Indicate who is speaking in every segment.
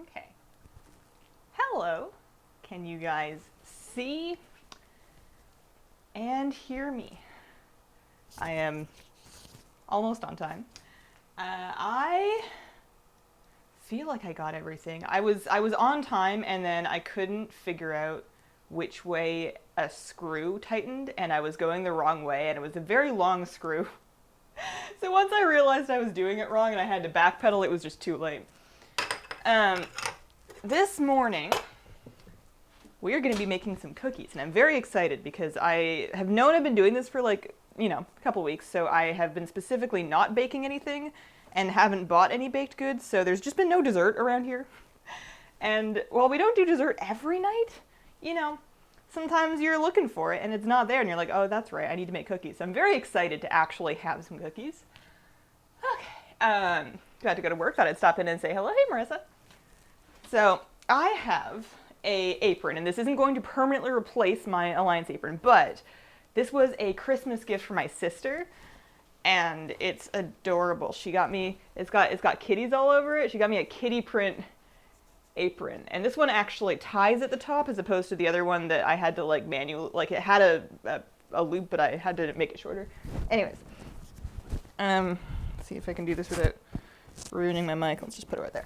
Speaker 1: Okay. Hello. Can you guys see and hear me? I am almost on time. I feel like I got everything. I was on time, and then I couldn't figure out which way a screw tightened, and I was going the wrong way, and it was a very long screw. So once I realized I was doing it wrong and I had to backpedal, it was just too late. This morning, we are going to be making some cookies, and I'm very excited because I have known I've been doing this for a couple weeks, so I have been specifically not baking anything and haven't bought any baked goods, so there's just been no dessert around here. And while we don't do dessert every night, sometimes you're looking for it and it's not there, and you're like, oh, that's right, I need to make cookies. So I'm very excited to actually have some cookies. Okay. Got to go to work, thought I'd stop in and say hello. Hey, Marissa. So I have a apron, and this isn't going to permanently replace my Alliance apron, but this was a Christmas gift for my sister, and it's adorable. She got me, it's got kitties all over it. She got me a kitty print apron, and this one actually ties at the top as opposed to the other one that I had to it had a loop, but I had to make it shorter. Anyways, let's see if I can do this without ruining my mic. Let's just put it right there.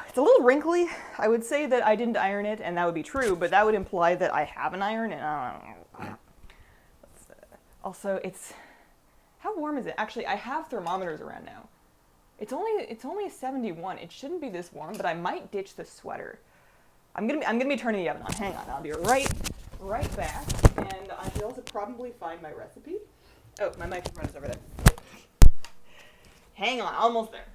Speaker 1: It's a little wrinkly. I would say that I didn't iron it, and that would be true, but that would imply that I have an iron, and I don't know. Also, how warm is it? Actually, I have thermometers around now. It's only 71. It shouldn't be this warm, but I might ditch the sweater. I'm gonna be turning the oven on. Hang on, I'll be right back, and I should also probably find my recipe. Oh, my microphone is over there. Hang on, almost there.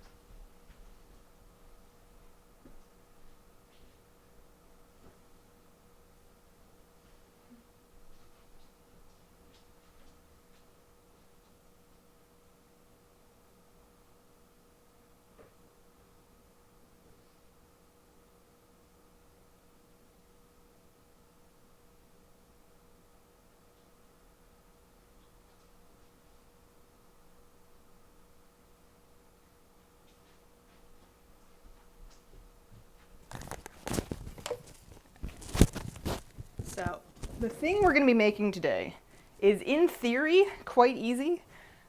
Speaker 1: So, the thing we're going to be making today is, in theory, quite easy,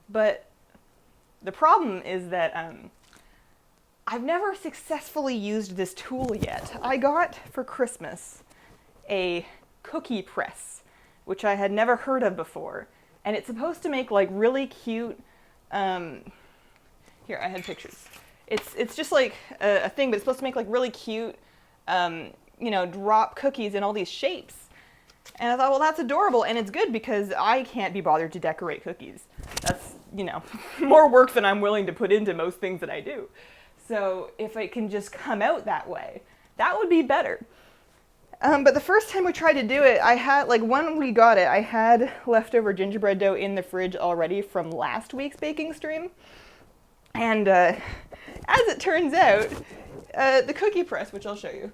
Speaker 1: but the problem is that I've never successfully used this tool yet. I got for Christmas a cookie press, which I had never heard of before, and it's supposed to make really cute. Here, I had pictures. It's just like a thing, but it's supposed to make really cute, drop cookies in all these shapes. And I thought, well, that's adorable, and it's good because I can't be bothered to decorate cookies. That's, more work than I'm willing to put into most things that I do. So if it can just come out that way, that would be better. But the first time we tried to do it, I had, when we got it, I had leftover gingerbread dough in the fridge already from last week's baking stream. And as it turns out, the cookie press, which I'll show you,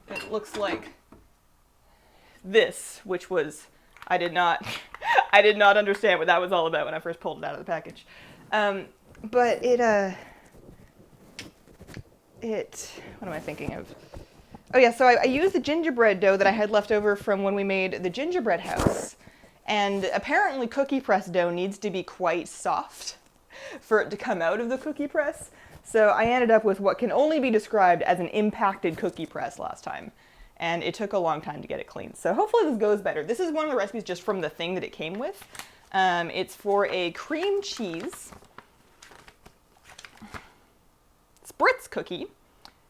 Speaker 1: it looks like this, which was, I did not understand what that was all about when I first pulled it out of the package. But it, what am I thinking of? Oh yeah, so I used the gingerbread dough that I had left over from when we made the gingerbread house. And apparently cookie press dough needs to be quite soft for it to come out of the cookie press. So I ended up with what can only be described as an impacted cookie press last time. And it took a long time to get it clean. So hopefully this goes better. This is one of the recipes just from the thing that it came with. It's for a cream cheese spritz cookie.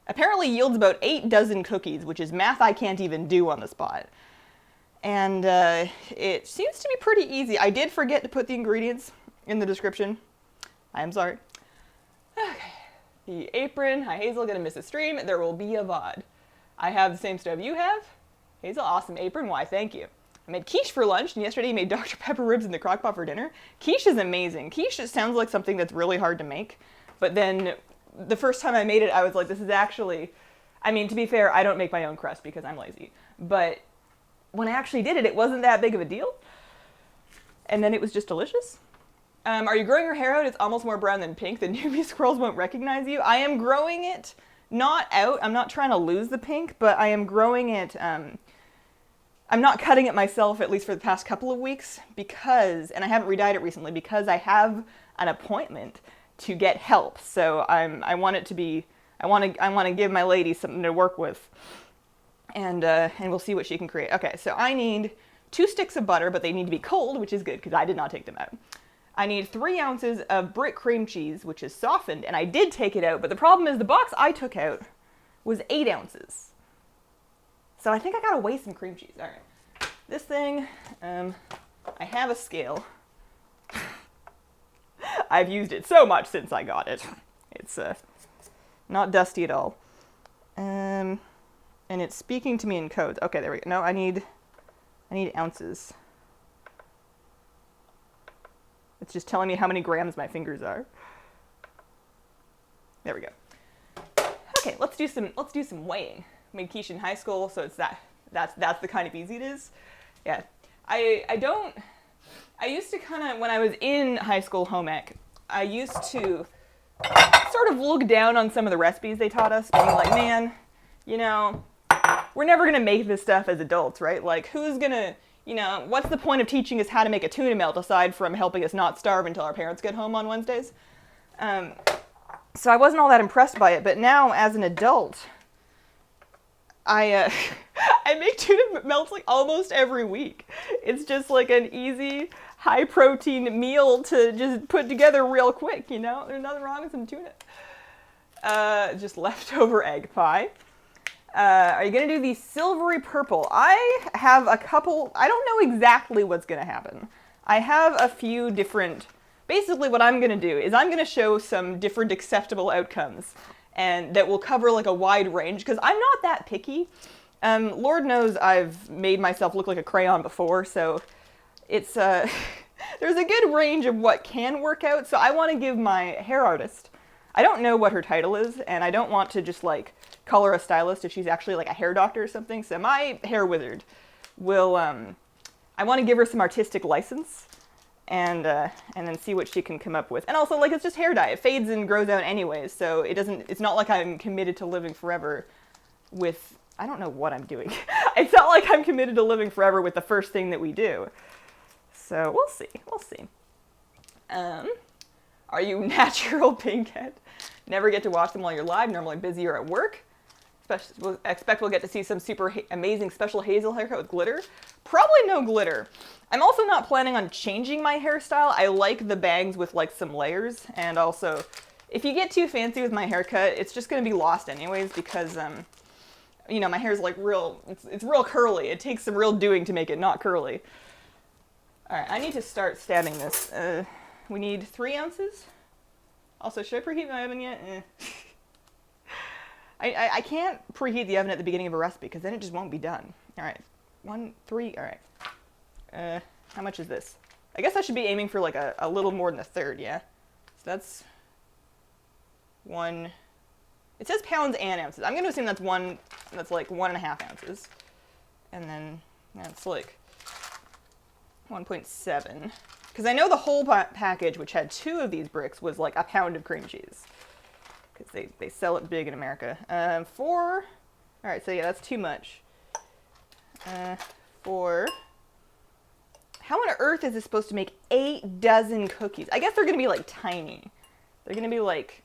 Speaker 1: Apparently yields about 8 dozen cookies, which is math I can't even do on the spot. And it seems to be pretty easy. I did forget to put the ingredients in the description. I am sorry. Okay. The apron. Hi, Hazel. Gonna miss a stream. There will be a VoD. I have the same stove you have. Hazel, awesome apron. Why, thank you. I made quiche for lunch, and yesterday I made Dr. Pepper ribs in the crock pot for dinner. Quiche is amazing. Quiche just sounds like something that's really hard to make. But then the first time I made it, I was like, this is actually, to be fair, I don't make my own crust because I'm lazy. But when I actually did it, it wasn't that big of a deal. And then it was just delicious. Are you growing your hair out? It's almost more brown than pink. The newbie squirrels won't recognize you. I am growing it not out. I'm not trying to lose the pink, but I am growing it. I'm not cutting it myself, at least for the past couple of weeks, because, and I haven't re-dyed it recently, because I have an appointment to get help. So I want it to be, I want to give my lady something to work with, and we'll see what she can create. Okay, so I need 2 sticks of butter, but they need to be cold, which is good because I did not take them out. I need 3 ounces of brick cream cheese, which is softened, and I did take it out, but the problem is the box I took out was 8 ounces. So I think I gotta weigh some cream cheese. All right, this thing, I have a scale. I've used it so much since I got it. It's not dusty at all. And it's speaking to me in codes. Okay, there we go. No, I need ounces. It's just telling me how many grams my fingers are. There we go. Okay, let's do some weighing. I made quiche in high school, so it's that's the kind of easy it is. Yeah, I used to kind of, when I was in high school home ec, I used to sort of look down on some of the recipes they taught us, being like, man, you know, we're never gonna make this stuff as adults, right? Like, who's gonna, you know, what's the point of teaching us how to make a tuna melt aside from helping us not starve until our parents get home on Wednesdays? So I wasn't all that impressed by it, but now as an adult, I make tuna melts like almost every week. It's just like an easy, high protein meal to just put together real quick, you know? There's nothing wrong with some tuna. Just leftover egg pie. Are you gonna do the silvery purple? I have a couple, I don't know exactly what's gonna happen. I have a few different, basically what I'm gonna do is I'm gonna show some different acceptable outcomes, and that will cover like a wide range, because I'm not that picky. Lord knows I've made myself look like a crayon before, so it's, there's a good range of what can work out, so I wanna give my hair artist, I don't know what her title is, and I don't want to just like call her a stylist if she's actually like a hair doctor or something. So my hair wizard will, I want to give her some artistic license, and then see what she can come up with. And also, like, it's just hair dye. It fades and grows out anyways, so it's not like I'm committed to living forever with, I don't know what I'm doing. It's not like I'm committed to living forever with the first thing that we do. So we'll see. Are you natural pinkhead? Never get to watch them while you're live, normally busy or at work. Expect we'll get to see some super amazing special hazel haircut with glitter. Probably no glitter. I'm also not planning on changing my hairstyle. I like the bangs with like some layers, and also if you get too fancy with my haircut, it's just gonna be lost anyways, because you know, my hair's like it's real curly. It takes some real doing to make it not curly. All right, I need to start stabbing this. We need 3 ounces. Also, should I preheat my oven yet? I can't preheat the oven at the beginning of a recipe because then it just won't be done. All right, 1, 3, all right. How much is this? I guess I should be aiming for like a little more than a third, yeah? So that's 1, it says pounds and ounces. I'm gonna assume that's like 1.5 ounces. And then that's like 1.7. Because I know the whole package, which had 2 of these bricks, was like a pound of cream cheese. Because they sell it big in America. 4, all right, so yeah, that's too much. 4, how on earth is this supposed to make 8 dozen cookies? I guess they're gonna be like tiny. They're gonna be like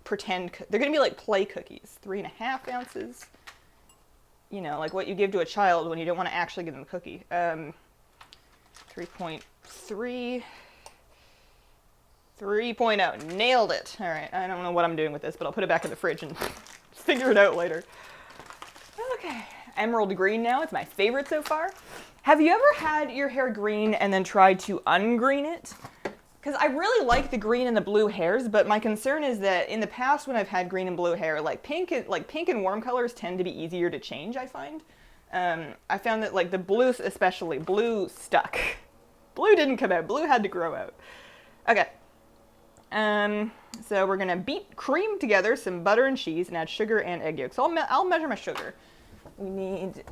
Speaker 1: they're gonna be like play cookies. 3.5 ounces. You know, like what you give to a child when you don't want to actually give them a cookie. 3.3. 3.0. Nailed it. All right, I don't know what I'm doing with this, but I'll put it back in the fridge and figure it out later. Okay, emerald green now. It's my favorite so far. Have you ever had your hair green and then tried to ungreen it? Because I really like the green and the blue hairs, but my concern is that in the past when I've had green and blue hair, like pink and warm colors tend to be easier to change, I find. I found that like the blue especially, blue stuck. Blue didn't come out, blue had to grow out. Okay. So we're gonna beat cream together, some butter and cheese, and add sugar and egg yolks. So I'll measure my sugar. We need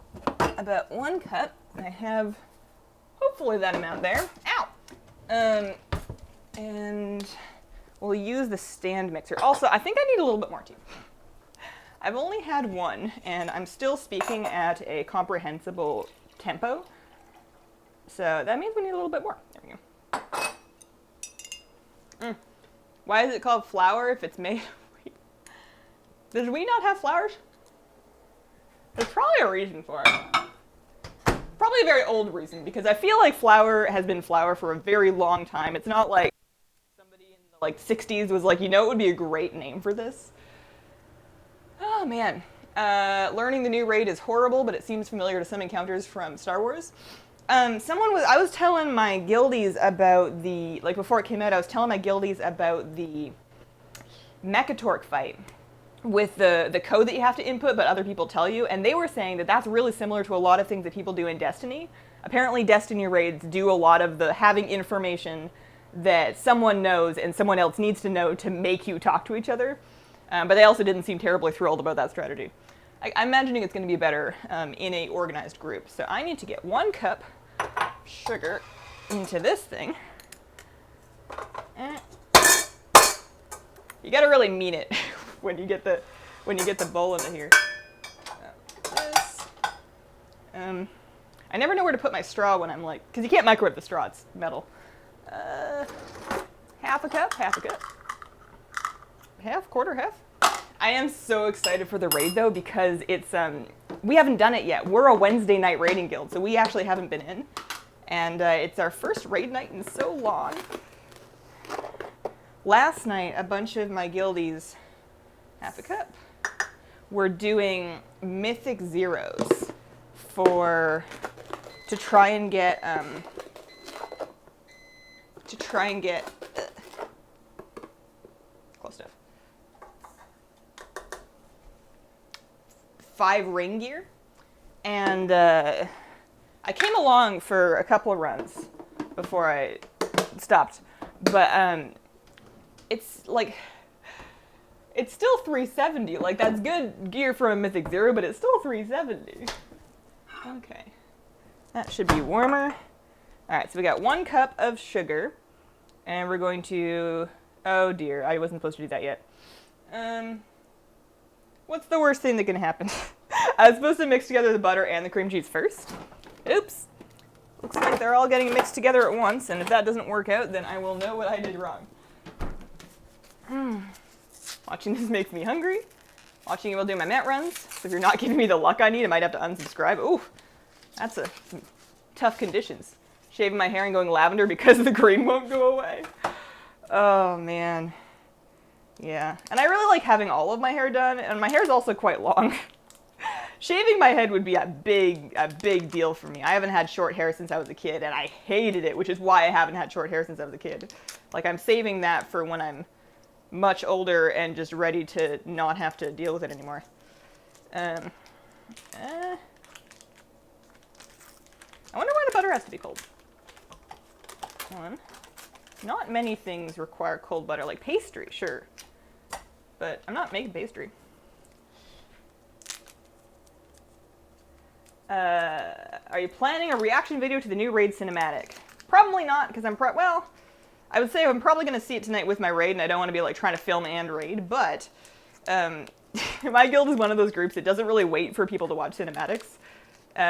Speaker 1: about 1 cup. I have hopefully that amount there. Ow! And we'll use the stand mixer. Also, I think I need a little bit more too. I've only had one, and I'm still speaking at a comprehensible tempo. So that means we need a little bit more. There we go. Why is it called flour if it's made of wheat? Does wheat not have flours? There's probably a reason for it. Probably a very old reason, because I feel like flour has been flour for a very long time. It's not like somebody in the 60s was like, you know, it would be a great name for this. Oh man, learning the new raid is horrible, but it seems familiar to some encounters from Star Wars. I was telling my guildies about before it came out, I was telling my guildies about the Mechatork fight with the code that you have to input, but other people tell you, and they were saying that that's really similar to a lot of things that people do in Destiny. Apparently Destiny raids do a lot of the having information that someone knows and someone else needs to know to make you talk to each other. But they also didn't seem terribly thrilled about that strategy. I'm imagining it's going to be better in a organized group. So I need to get 1 cup sugar into this thing. You got to really mean it when you get the bowl into here. This. I never know where to put my straw when I'm because you can't microwave the straw; it's metal. Half a cup. Half, quarter, half. I am so excited for the raid though, because it's we haven't done it yet. We're a Wednesday night raiding guild, so we actually haven't been in, and it's our first raid night in so long. Last night, a bunch of my guildies, half a cup, were doing mythic zeros to try and get close stuff. 5 ring gear, and I came along for a couple of runs before I stopped, but it's still 370. That's good gear for a mythic zero, but it's still 370. Okay, that should be warmer. All right, so we got 1 cup of sugar, and we're going to, oh dear, I wasn't supposed to do that yet. What's the worst thing that can happen? I was supposed to mix together the butter and the cream cheese first. Oops. Looks like they're all getting mixed together at once, and if that doesn't work out, then I will know what I did wrong. Watching this makes me hungry. Watching you while doing my mat runs. So if you're not giving me the luck I need, I might have to unsubscribe. Ooh, that's some tough conditions. Shaving my hair and going lavender because the green won't go away. Oh, man. Yeah, and I really like having all of my hair done, and my hair is also quite long. Shaving my head would be a big deal for me. I haven't had short hair since I was a kid, and I hated it, which is why I haven't had short hair since I was a kid. I'm saving that for when I'm much older and just ready to not have to deal with it anymore. I wonder why the butter has to be cold. Not many things require cold butter, like pastry, sure. But I'm not making pastry. Are you planning a reaction video to the new raid cinematic? Probably not, because I would say I'm probably going to see it tonight with my raid, and I don't want to be trying to film and raid, but my guild is one of those groups that doesn't really wait for people to watch cinematics.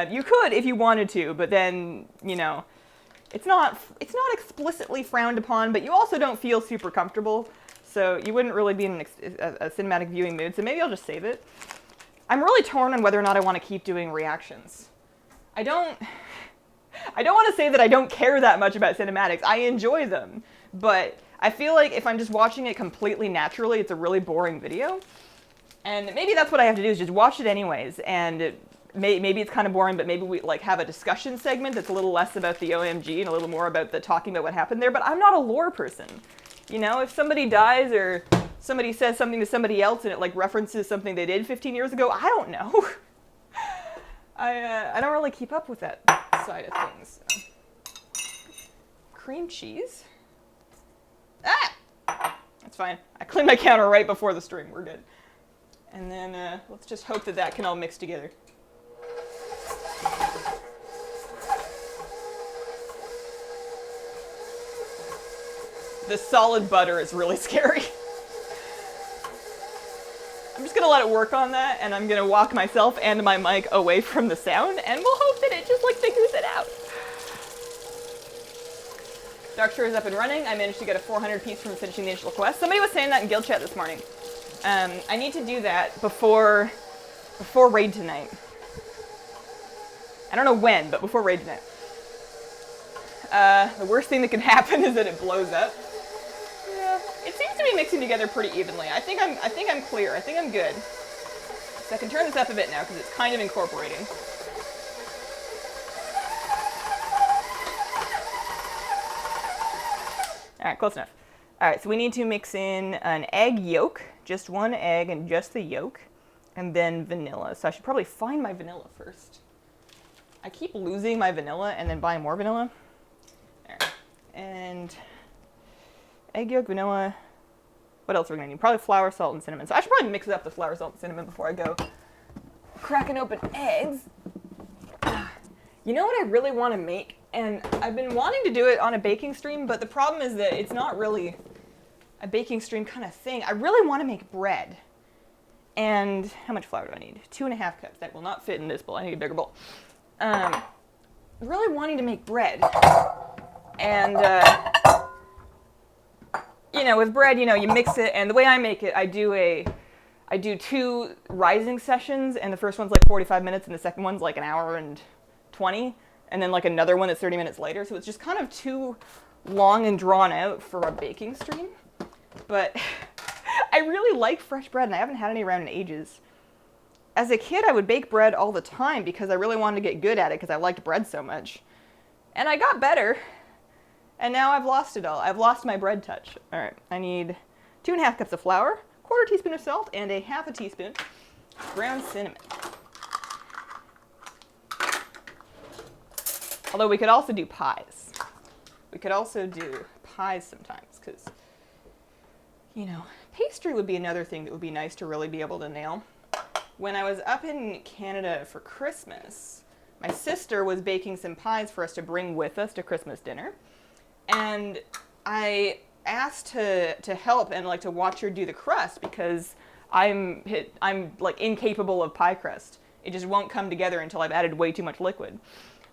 Speaker 1: You could if you wanted to, but then, it's not explicitly frowned upon, but you also don't feel super comfortable, so you wouldn't really be in a cinematic viewing mood, so maybe I'll just save it. I'm really torn on whether or not I want to keep doing reactions. I don't want to say that I don't care that much about cinematics. I enjoy them, but I feel like if I'm just watching it completely naturally, it's a really boring video. And maybe that's what I have to do, is just watch it anyways, and maybe it's kind of boring, but maybe we have a discussion segment that's a little less about the OMG and a little more about the talking about what happened there, but I'm not a lore person. If somebody dies or somebody says something to somebody else and it references something they did 15 years ago, I don't know. I don't really keep up with that side of things. Cream cheese? Ah! That's fine. I cleaned my counter right before the stream. We're good. And then let's just hope that can all mix together. the solid butter is really scary. I'm just going to let it work on that, and I'm going to walk myself and my mic away from the sound, and we'll hope that it just like figures it out. Dark Shore is up and running. I managed to get a 400 piece from finishing the initial quest. Somebody was saying that in guild chat this morning. I need to do that before raid tonight. I don't know when, but before raid tonight. The worst thing that can happen is that it blows up. Yeah, it seems to be mixing together pretty evenly. I think I'm clear. I think I'm good. So I can turn this up a bit now because it's kind of incorporating. All right, close enough. All right, so we need to mix in an egg yolk, just one egg and just the yolk, and then vanilla. So I should probably find my vanilla first. I keep losing my vanilla and then buying more vanilla. All right. And egg yolk, vanilla. What else are we gonna need? Probably flour, salt, and cinnamon. So I should probably mix up the flour, salt, and cinnamon before I go cracking open eggs. You know what I really want to make? And I've been wanting to do it on a baking stream, but the problem is that it's not really a baking stream kind of thing. I really want to make bread. And how much flour do I need? 2.5 cups. That will not fit in this bowl. I need a bigger bowl. Really wanting to make bread. And, you know, with bread, you know, you mix it, and the way I make it, I do 2 rising sessions, and the first one's like 45 minutes, and the second one's like an hour and 20. And then like another one that's 30 minutes later. So it's just kind of too long and drawn out for a baking stream. But I really like fresh bread, and I haven't had any around in ages. As a kid, I would bake bread all the time because I really wanted to get good at it because I liked bread so much. And I got better, and now I've lost it all. I've lost my bread touch. All right, I need 2.5 cups of flour, 1/4 teaspoon of salt, and a 1/2 teaspoon ground cinnamon. Although we could also do pies. We could also do pies sometimes because, you know, pastry would be another thing that would be nice to really be able to nail. When I was up in Canada for Christmas, my sister was baking some pies for us to bring with us to Christmas dinner. And I asked to help and like to watch her do the crust because I'm like incapable of pie crust. It just won't come together until I've added way too much liquid.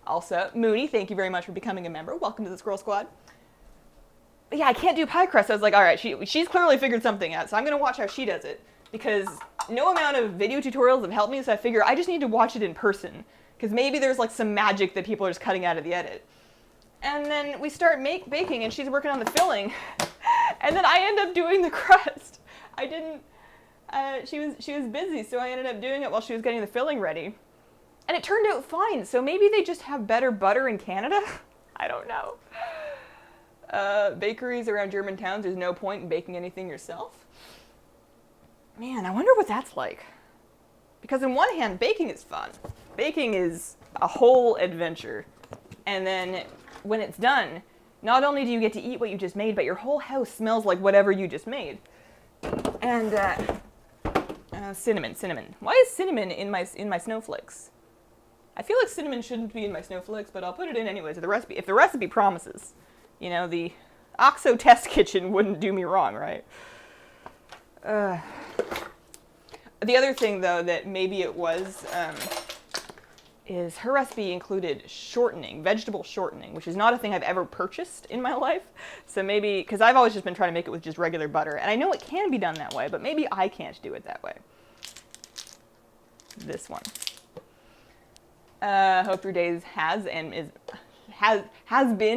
Speaker 1: Also, Mooney, thank you very much for becoming a member. Welcome to the Squirrel Squad. But yeah, I can't do pie crust. I was like, all right, she's clearly figured something out, so I'm going to watch how she does it. Because no amount of video tutorials have helped me, so I figure I just need to watch it in person. Because maybe there's like some magic that people are just cutting out of the edit. And then we start baking, and she's working on the filling. And then I end up doing the crust. I didn't, she was busy, so I ended up doing it while she was getting the filling ready. And it turned out fine, so maybe they just have better butter in Canada? I don't know. Bakeries around German towns, there's no point in baking anything yourself. Man, I wonder what that's like. Because on one hand, baking is fun. Baking is a whole adventure. And then when it's done, not only do you get to eat what you just made, but your whole house smells like whatever you just made. And cinnamon. Why is cinnamon in my snowflakes? I feel like cinnamon shouldn't be in my snowflakes, but I'll put it in anyways. If the recipe promises, you know, the OXO test kitchen wouldn't do me wrong, right? The other thing, though, that maybe it was, is her recipe included shortening, vegetable shortening, which is not a thing I've ever purchased in my life. So maybe, because I've always just been trying to make it with just regular butter, and I know it can be done that way, but maybe I can't do it that way. This one. Hope your days has been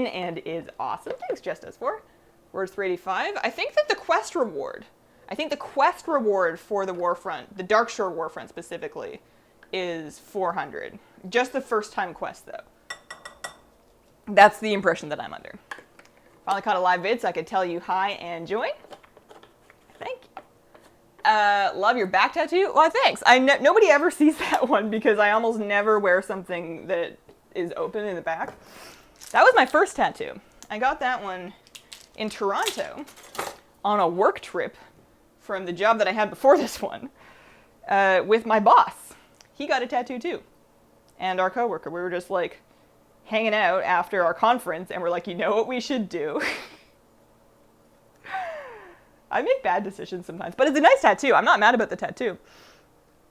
Speaker 1: and is awesome. Thanks, Just Us 4. Words 385. I think the quest reward for the Warfront, the Dark Shore Warfront specifically, is 400. Just the first time quest, though. That's the impression that I'm under. Finally caught a live vid so I could tell you hi and join. Thank you. Love your back tattoo. Well, thanks. Nobody ever sees that one because I almost never wear something that is open in the back. That was my first tattoo. I got that one in Toronto on a work trip from the job that I had before this one with my boss. He got a tattoo too. And our coworker. We were just like hanging out after our conference and we're like, you know what we should do? I make bad decisions sometimes, but it's a nice tattoo. I'm not mad about the tattoo.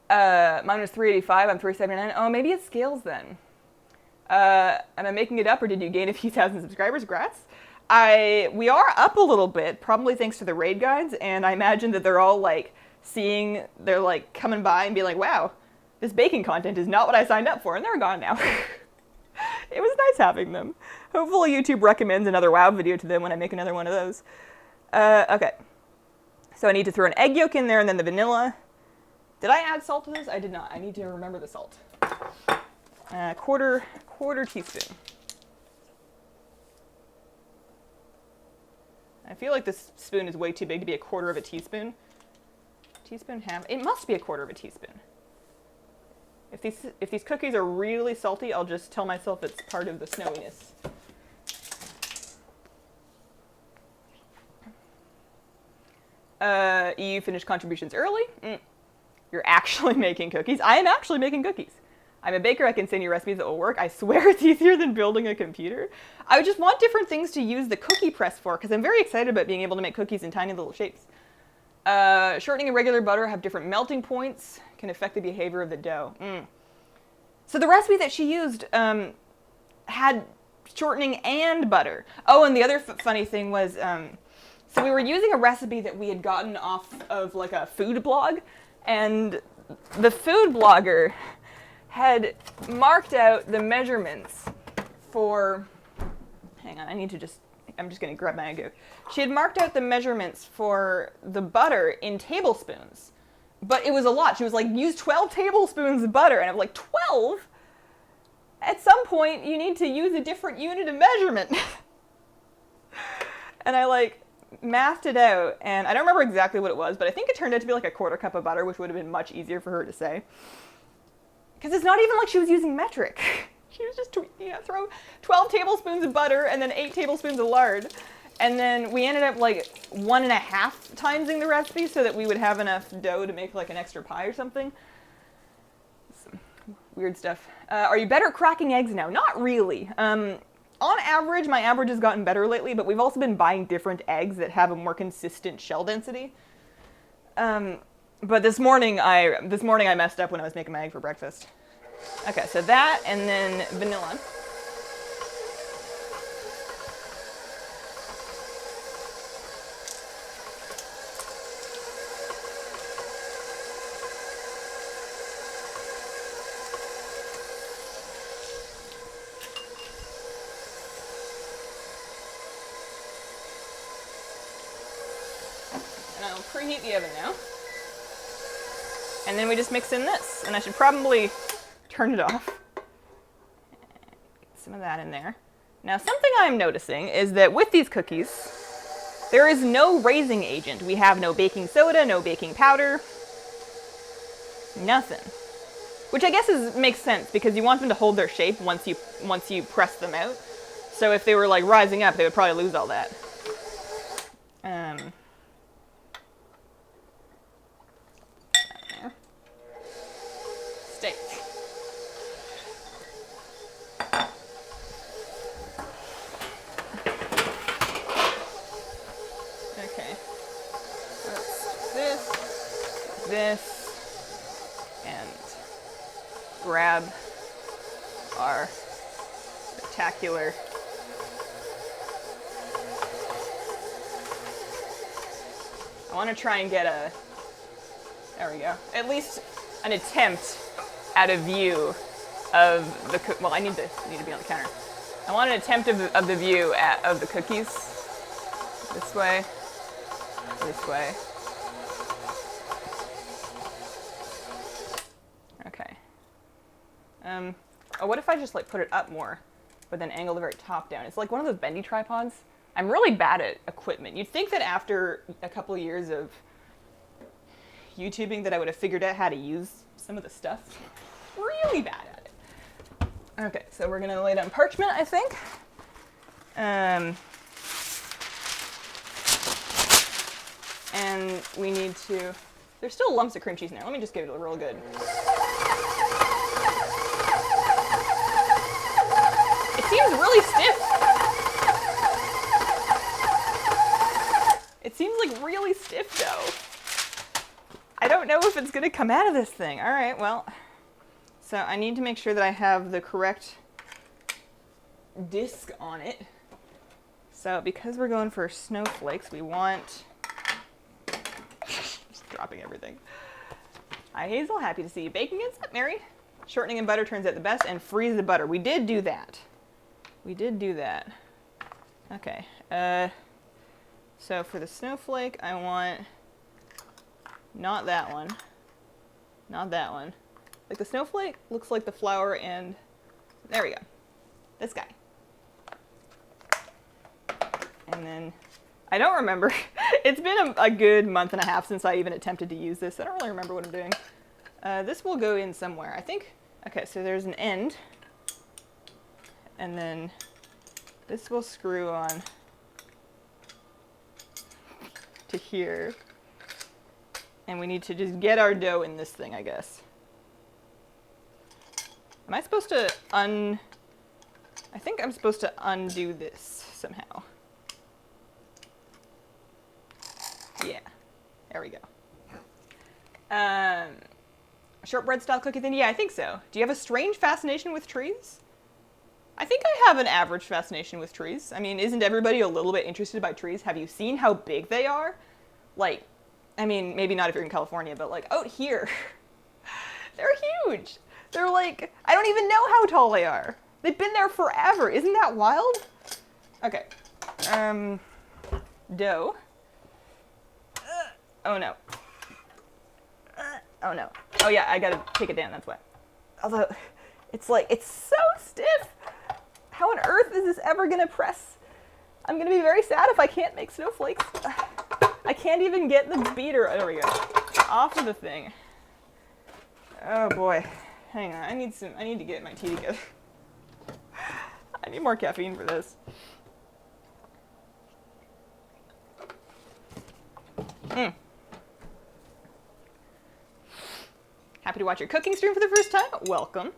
Speaker 1: Mine was 385. I'm 379. Oh, maybe it scales then. Am I making it up, or did you gain a few thousand subscribers? Grats. We are up a little bit, probably thanks to the raid guides, and I imagine that they're all like they're like coming by and be like, wow, this baking content is not what I signed up for, and they're gone now. It was nice having them. Hopefully YouTube recommends another WoW video to them when I make another one of those. Okay. So I need to throw an egg yolk in there and then the vanilla. Did I add salt to this? I did not. I need to remember the salt. Quarter teaspoon. I feel like this spoon is way too big to be a quarter of a teaspoon. Teaspoon, half. It must be a quarter of a teaspoon. If these cookies are really salty, I'll just tell myself it's part of the snowiness. EU finished contributions early. You're actually making cookies. I am actually making cookies. I'm a baker. I can send you recipes that will work. I swear it's easier than building a computer. I just want different things to use the cookie press for because I'm very excited about being able to make cookies in tiny little shapes. Shortening and regular butter have different melting points, can affect the behavior of the dough. So the recipe that she used had shortening and butter. Oh, and the other funny thing was, so we were using a recipe that we had gotten off of like a food blog, and the food blogger had marked out the measurements for, hang on, I'm just gonna grab my egg yolk. She had marked out the measurements for the butter in tablespoons, but it was a lot. She was like, use 12 tablespoons of butter, and I'm like, 12? At some point, you need to use a different unit of measurement. And I like mathed it out, and I don't remember exactly what it was, but I think it turned out to be like a quarter cup of butter, which would have been much easier for her to say. Because it's not even like she was using metric. She was just, throw 12 tablespoons of butter and then 8 tablespoons of lard. And then we ended up like 1.5 timesing the recipe so that we would have enough dough to make like an extra pie or something. Some weird stuff. Are you better at cracking eggs now? Not really. On average, my average has gotten better lately, but we've also been buying different eggs that have a more consistent shell density. But this morning I messed up when I was making my egg for breakfast. Okay, so that and then vanilla. And I'll preheat the oven now. And then we just mix in this, and I should probably turn it off. Get some of that in there. Now, something I'm noticing is that with these cookies, there is no raising agent. We have no baking soda, no baking powder, nothing. Which I guess makes sense because you want them to hold their shape once you press them out. So if they were like rising up, they would probably lose all that. Steak. Okay. Let's this, and grab our spectacular I want to try and get there we go, at least an attempt at a view of the well, I need to be on the counter. I want an attempt of the view of the cookies. This way. Okay. Oh, what if I just like put it up more, but then angle the very top down? It's like one of those bendy tripods. I'm really bad at equipment. You'd think that after a couple of years of YouTubing that I would have figured out how to use some of the stuff. Really bad at it. Okay, so we're gonna lay down parchment, I think. And we need to, there's still lumps of cream cheese in there. Let me just give it a real good. It seems really stiff. It seems like really stiff dough. I don't know if it's gonna come out of this thing. All right, well, so I need to make sure that I have the correct disc on it. So because we're going for snowflakes, we want, just dropping everything. Hi Hazel, happy to see you baking. It's up, Mary. Shortening in butter turns out the best, and freeze the butter. We did do that. We did do that. Okay, so for the snowflake, I want not that one. Not that one. Like the snowflake looks like the flour and there we go. This guy. And then I don't remember. It's been a good month and a half since I even attempted to use this. I don't really remember what I'm doing. This will go in somewhere. I think, okay, so there's an end. And then this will screw on to here. And we need to just get our dough in this thing, I guess. Am I supposed to I think I'm supposed to undo this somehow. Yeah, there we go. Shortbread style cookie thing? Yeah, I think so. Do you have a strange fascination with trees? I think I have an average fascination with trees. I mean, isn't everybody a little bit interested by trees? Have you seen how big they are? Like, I mean, maybe not if you're in California, but like out here, they're huge. They're like, I don't even know how tall they are. They've been there forever. Isn't that wild? Okay. Dough. Oh no. Oh no. Oh yeah, I gotta take it down, that's why. Although, it's like, it's so stiff. How on earth is this ever gonna press? I'm gonna be very sad if I can't make snowflakes. I can't even get the beater, there we go, off of the thing. Oh boy. Hang on, I need to get my tea together. I need more caffeine for this. Happy to watch your cooking stream for the first time. Welcome.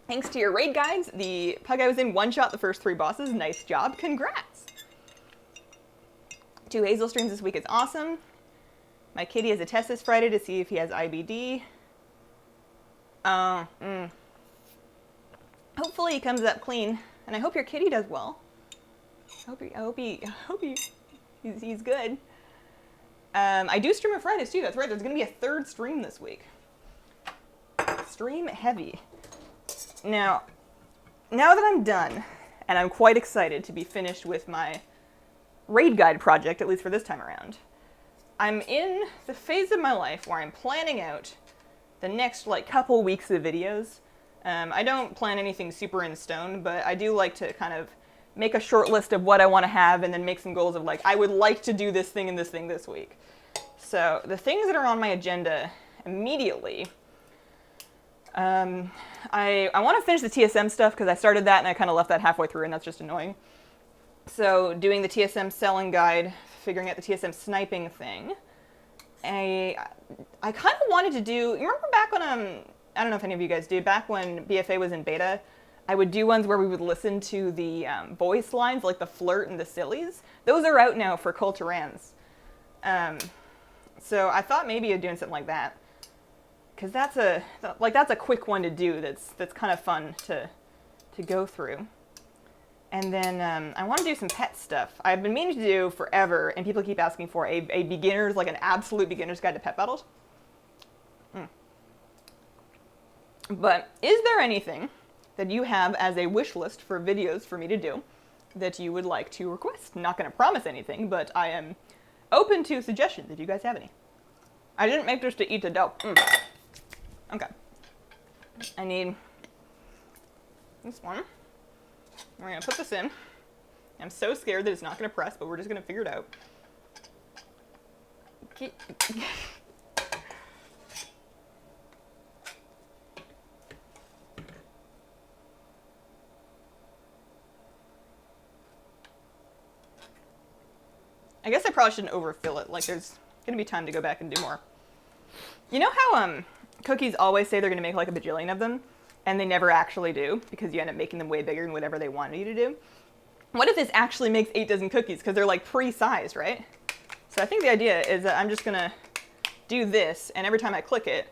Speaker 1: Thanks to your raid guides, the pug I was in one-shot the first 3 bosses. Nice job. Congrats. 2 Hazel streams this week is awesome. My kitty has a test this Friday to see if he has IBD. Hopefully he comes up clean, and I hope your kitty does well. I hope he's good. I do stream on Fridays too. That's right. There's gonna be a 3rd stream this week. Stream heavy. Now that I'm done, and I'm quite excited to be finished with my raid guide project, at least for this time around, I'm in the phase of my life where I'm planning out the next like couple weeks of videos. I don't plan anything super in stone, but I do like to kind of make a short list of what I want to have and then make some goals of like, I would like to do this thing and this thing this week. So the things that are on my agenda immediately, I want to finish the TSM stuff because I started that and I kind of left that halfway through and that's just annoying. So doing the TSM selling guide, figuring out the TSM sniping thing. I kind of wanted to do, you remember back when, I don't know if any of you guys do, back when BFA was in beta, I would do ones where we would listen to the voice lines, like the flirt and the sillies. Those are out now for Culturans. So I thought maybe of doing something like that. Because that's a quick one to do that's kind of fun to go through. And then I want to do some pet stuff. I've been meaning to do forever, and people keep asking for a beginner's, like an absolute beginner's guide to pet battles. But is there anything that you have as a wish list for videos for me to do that you would like to request? I'm not going to promise anything, but I am open to suggestions if you guys have any. I didn't make this to eat the dough. Okay. I need this one. We're going to put this in. I'm so scared that it's not going to press, but we're just going to figure it out. I guess I probably shouldn't overfill it. Like, there's going to be time to go back and do more. You know how cookies always say they're going to make like a bajillion of them, and they never actually do, because you end up making them way bigger than whatever they wanted you to do? What if this actually makes 8 dozen cookies? Because they're like pre-sized, right? So I think the idea is that I'm just gonna do this, and every time I click it,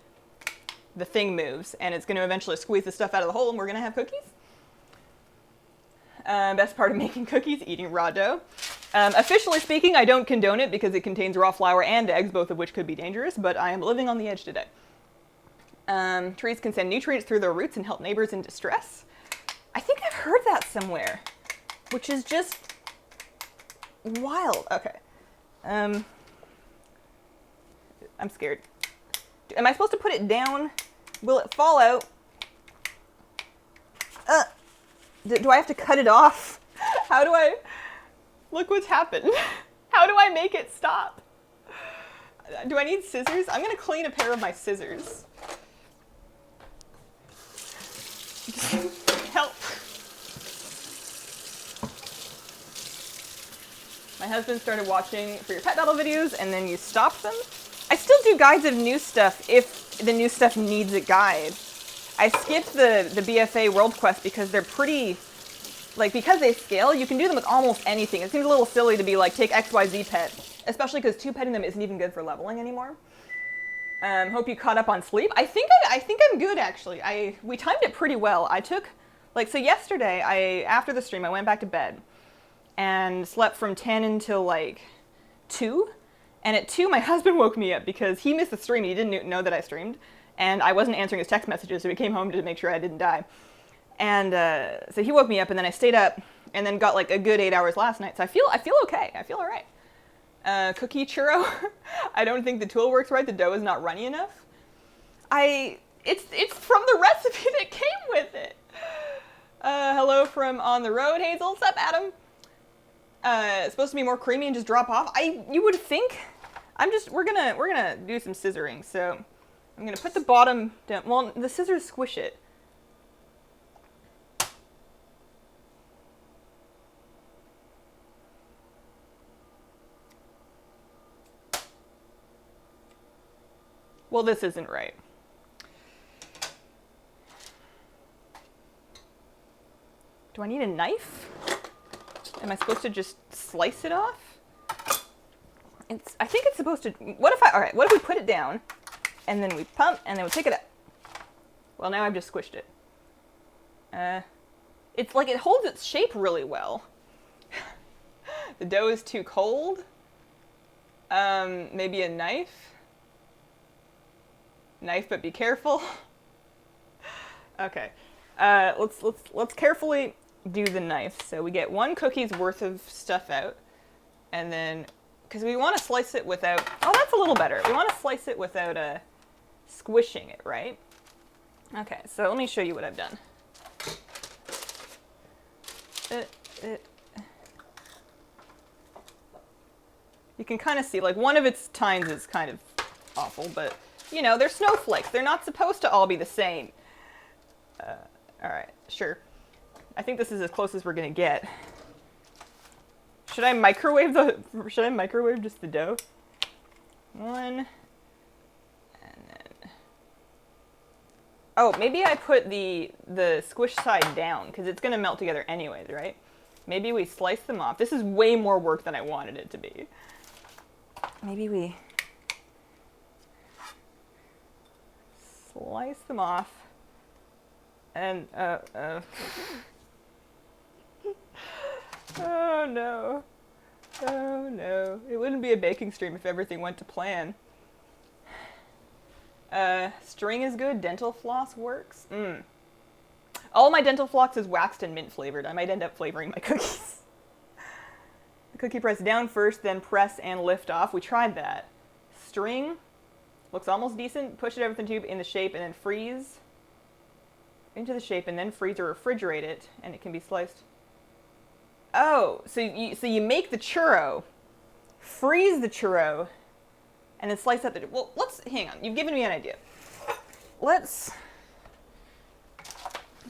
Speaker 1: the thing moves, and it's gonna eventually squeeze the stuff out of the hole, and we're gonna have cookies. Best part of making cookies, eating raw dough. Officially speaking, I don't condone it because it contains raw flour and eggs, both of which could be dangerous, but I am living on the edge today. Trees can send nutrients through their roots and help neighbors in distress. I think I've heard that somewhere, which is just wild. Okay. I'm scared. Am I supposed to put it down? Will it fall out? Do I have to cut it off? How do I... Look what's happened. How do I make it stop? Do I need scissors? I'm gonna clean a pair of my scissors. Help. My husband started watching For Your Pet Battle videos, and then you stopped them. I still do guides of new stuff if the new stuff needs a guide. I skipped the BFA World Quest because they're pretty, like, because they scale, you can do them with almost anything. It seems a little silly to be like, take XYZ pet, especially because 2-petting them isn't even good for leveling anymore. Hope you caught up on sleep. I think I'm good, actually. We timed it pretty well. I took, like, so yesterday, after the stream, I went back to bed and slept from 10 until, like, 2. And at 2, my husband woke me up because he missed the stream. He didn't know that I streamed. And I wasn't answering his text messages, so he came home to make sure I didn't die. And so he woke me up, and then I stayed up, and then got like a good 8 hours last night. So I feel okay. I feel all right. Cookie churro. I don't think the tool works right. The dough is not runny enough. It's from the recipe that came with it. Hello from On the Road, Hazel. What's up, Adam? It's supposed to be more creamy and just drop off. You would think. We're gonna do some scissoring. So I'm gonna put the bottom down. Well, the scissors squish it. Well, this isn't right. Do I need a knife? Am I supposed to just slice it off? I think it's supposed to, all right, what if we put it down, and then we pump, and then we pick it up? Well, now I've just squished it. It's like it holds its shape really well. The dough is too cold. Maybe a knife? Knife, but be careful. Okay, let's carefully do the knife. So we get 1 cookie's worth of stuff out, and then, because we want to slice it without, oh, that's a little better. We want to slice it without squishing it, right? Okay, so let me show you what I've done. You can kind of see, like, one of its tines is kind of awful, but, you know, they're snowflakes. They're not supposed to all be the same. All right, sure. I think this is as close as we're gonna get. Should I microwave just the dough? 1, and then, oh, maybe I put the squish side down because it's gonna melt together anyways, right? Maybe we slice them off. This is way more work than I wanted it to be. Maybe we slice them off, and oh no. Oh no. It wouldn't be a baking stream if everything went to plan. String is good. Dental floss works. All my dental floss is waxed and mint flavored. I might end up flavoring my cookies. The cookie press down first, then press and lift off. We tried that. String looks almost decent. Push it over the tube in the shape and then freeze into the shape and then freeze or refrigerate it, and it can be sliced. Oh, so you make the churro, freeze the churro, and then slice up the... Well, hang on. You've given me an idea. Let's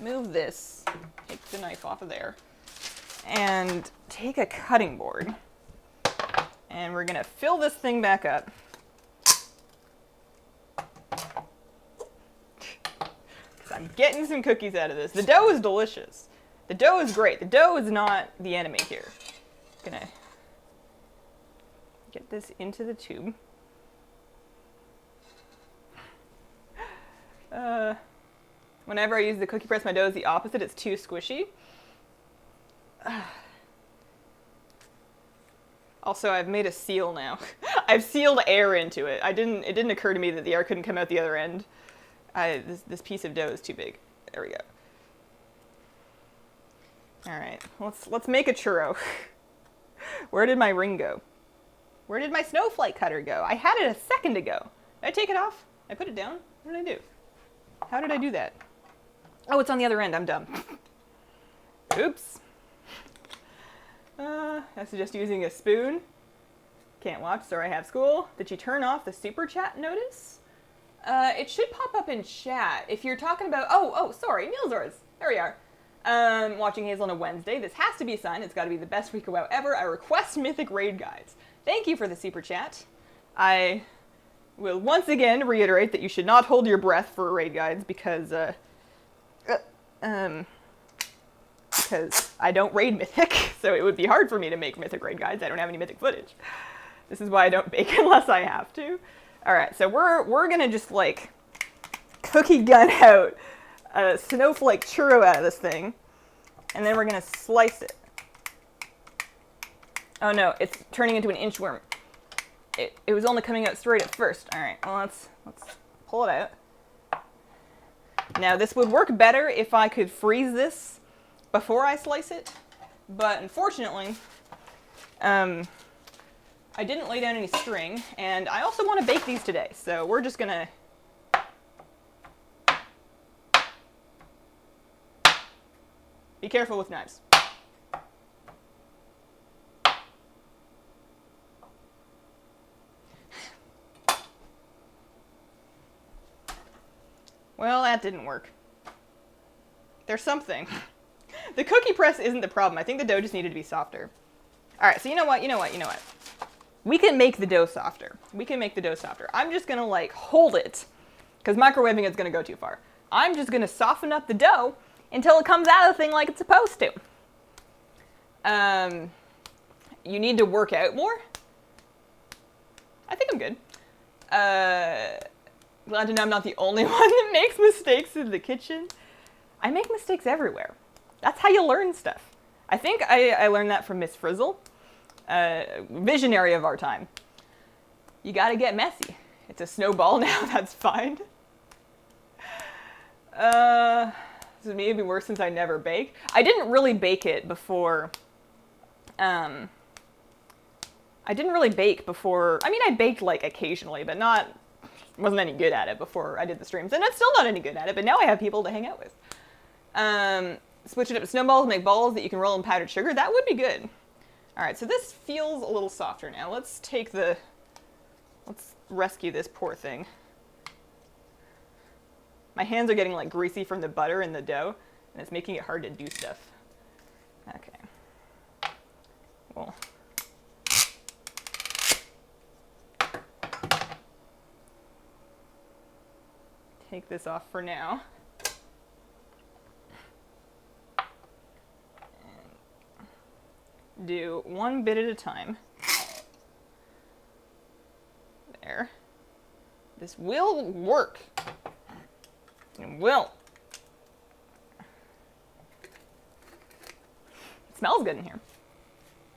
Speaker 1: move this, take the knife off of there, and take a cutting board, and we're gonna fill this thing back up. I'm getting some cookies out of this. The dough is delicious. The dough is great. The dough is not the enemy here. Gonna get this into the tube. Whenever I use the cookie press, my dough is the opposite. It's too squishy. Also, I've made a seal now. I've sealed air into it. It didn't occur to me that the air couldn't come out the other end. This piece of dough is too big. There we go. All right, let's make a churro. Where did my ring go? Where did my snowflake cutter go? I had it a second ago. Did I take it off? I put it down? What did I do? How did I do that? Oh, it's on the other end. I'm dumb. Oops. I suggest using a spoon. Can't watch, sorry, I have school. Did you turn off the super chat notice? It should pop up in chat. If you're talking about, sorry, Mealsors. There we are. Watching Hazel on a Wednesday. This has to be a sign. It's got to be the best week of WoW ever. I request Mythic Raid Guides. Thank you for the super chat. I will once again reiterate that you should not hold your breath for raid guides because I don't raid Mythic, so it would be hard for me to make Mythic raid guides. I don't have any Mythic footage. This is why I don't bake unless I have to. All right, so we're gonna just like cookie gun out a snowflake churro out of this thing, and then we're gonna slice it. Oh no, it's turning into an inchworm. It was only coming out straight at first. All right, well let's pull it out. Now this would work better if I could freeze this before I slice it, but unfortunately, I didn't lay down any string, and I also want to bake these today, so we're just gonna be careful with knives. Well, that didn't work. There's something. The cookie press isn't the problem. I think the dough just needed to be softer. All right, so you know what? We can make the dough softer. I'm just gonna like hold it, because microwaving is gonna go too far. I'm just gonna soften up the dough until it comes out of the thing like it's supposed to. You need to work out more? I think I'm good. Glad to know I'm not the only one that makes mistakes in the kitchen. I make mistakes everywhere. That's how you learn stuff. I think I learned that from Miss Frizzle, visionary of our time. You gotta get messy. It's a snowball now, that's fine. This is maybe worse since I never bake. I didn't really bake it before, I mean, I baked like occasionally, but wasn't any good at it before I did the streams. And I'm still not any good at it, but now I have people to hang out with. Switch it up to snowballs, make balls that you can roll in powdered sugar. That would be good. All right, so this feels a little softer now. Let's rescue this poor thing. My hands are getting like greasy from the butter in the dough, and it's making it hard to do stuff. Okay. Well. Take this off for now. And do one bit at a time. There. This will work. It will. It smells good in here.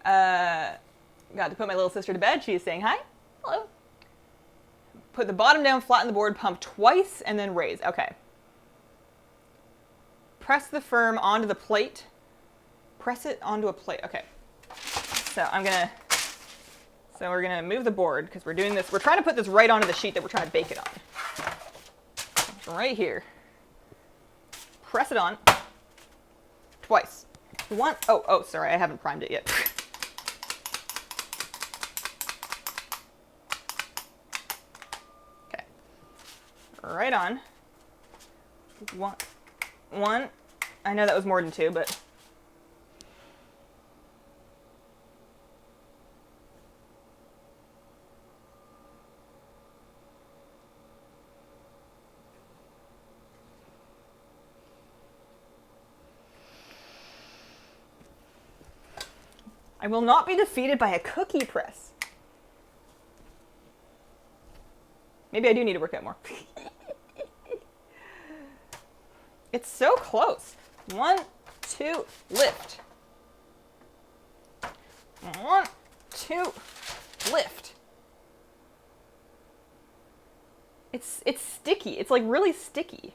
Speaker 1: Got to put my little sister to bed. She is saying hi. Hello. Put the bottom down, flatten the board, pump twice, and then raise. Okay. Press the firm onto the plate. Press it onto a plate. Okay. So we're gonna move the board because we're doing this. We're trying to put this right onto the sheet that we're trying to bake it on. Right here. Press it on. Twice. One. Oh, sorry, I haven't primed it yet. Right on. One. I know that was more than two, but I will not be defeated by a cookie press. Maybe I do need to work out more. It's so close. 1, 2, lift. 1, 2, lift. It's sticky. It's like really sticky.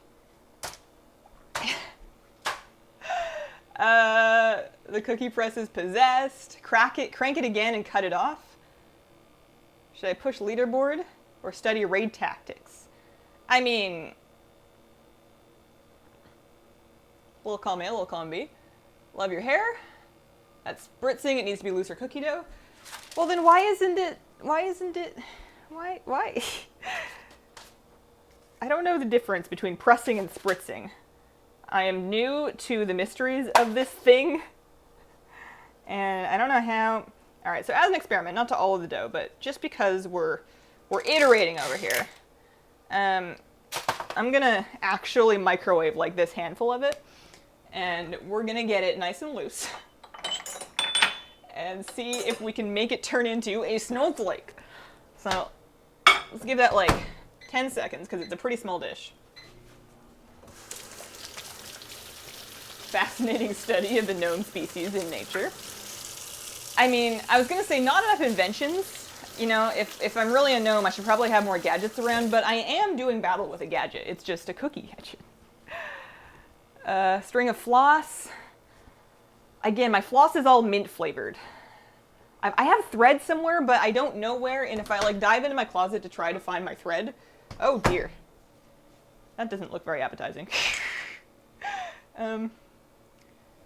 Speaker 1: The cookie press is possessed. Crank it again and cut it off. Should I push leaderboard or study raid tactics? I mean, little column A, little column B. Love your hair. That's spritzing. It needs to be looser cookie dough. Well, then why isn't it? Why? I don't know the difference between pressing and spritzing. I am new to the mysteries of this thing, and I don't know how. All right, so as an experiment, not to all of the dough, but just because we're iterating over here, I'm gonna actually microwave like this handful of it, and we're gonna get it nice and loose, and see if we can make it turn into a snowflake. So let's give that like 10 seconds because it's a pretty small dish. Fascinating study of the known species in nature. I mean, I was gonna say not enough inventions. You know, if I'm really a gnome, I should probably have more gadgets around, but I am doing battle with a gadget. It's just a cookie gadget. String of floss. Again, my floss is all mint flavored. I have thread somewhere, but I don't know where, and if I like dive into my closet to try to find my thread, oh dear. That doesn't look very appetizing.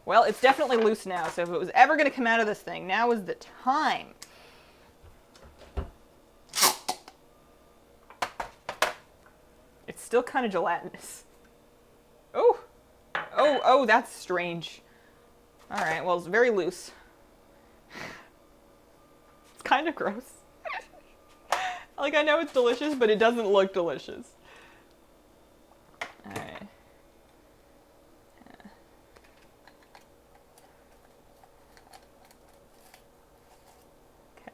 Speaker 1: Well, it's definitely loose now, so if it was ever going to come out of this thing, now is the time. It's still kind of gelatinous. Oh! Oh, that's strange. Alright, well, it's very loose. It's kind of gross. Like, I know it's delicious, but it doesn't look delicious. Alright.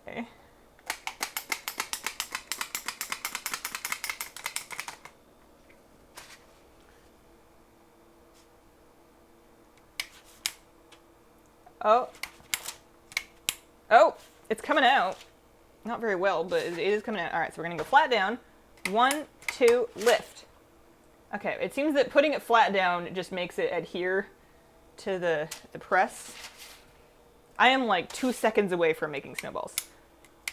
Speaker 1: Okay. Oh. Oh, it's coming out. Not very well, but it is coming out. All right, so we're going to go flat down. 1, 2, lift. Okay, it seems that putting it flat down just makes it adhere to the press. I am like 2 seconds away from making snowballs.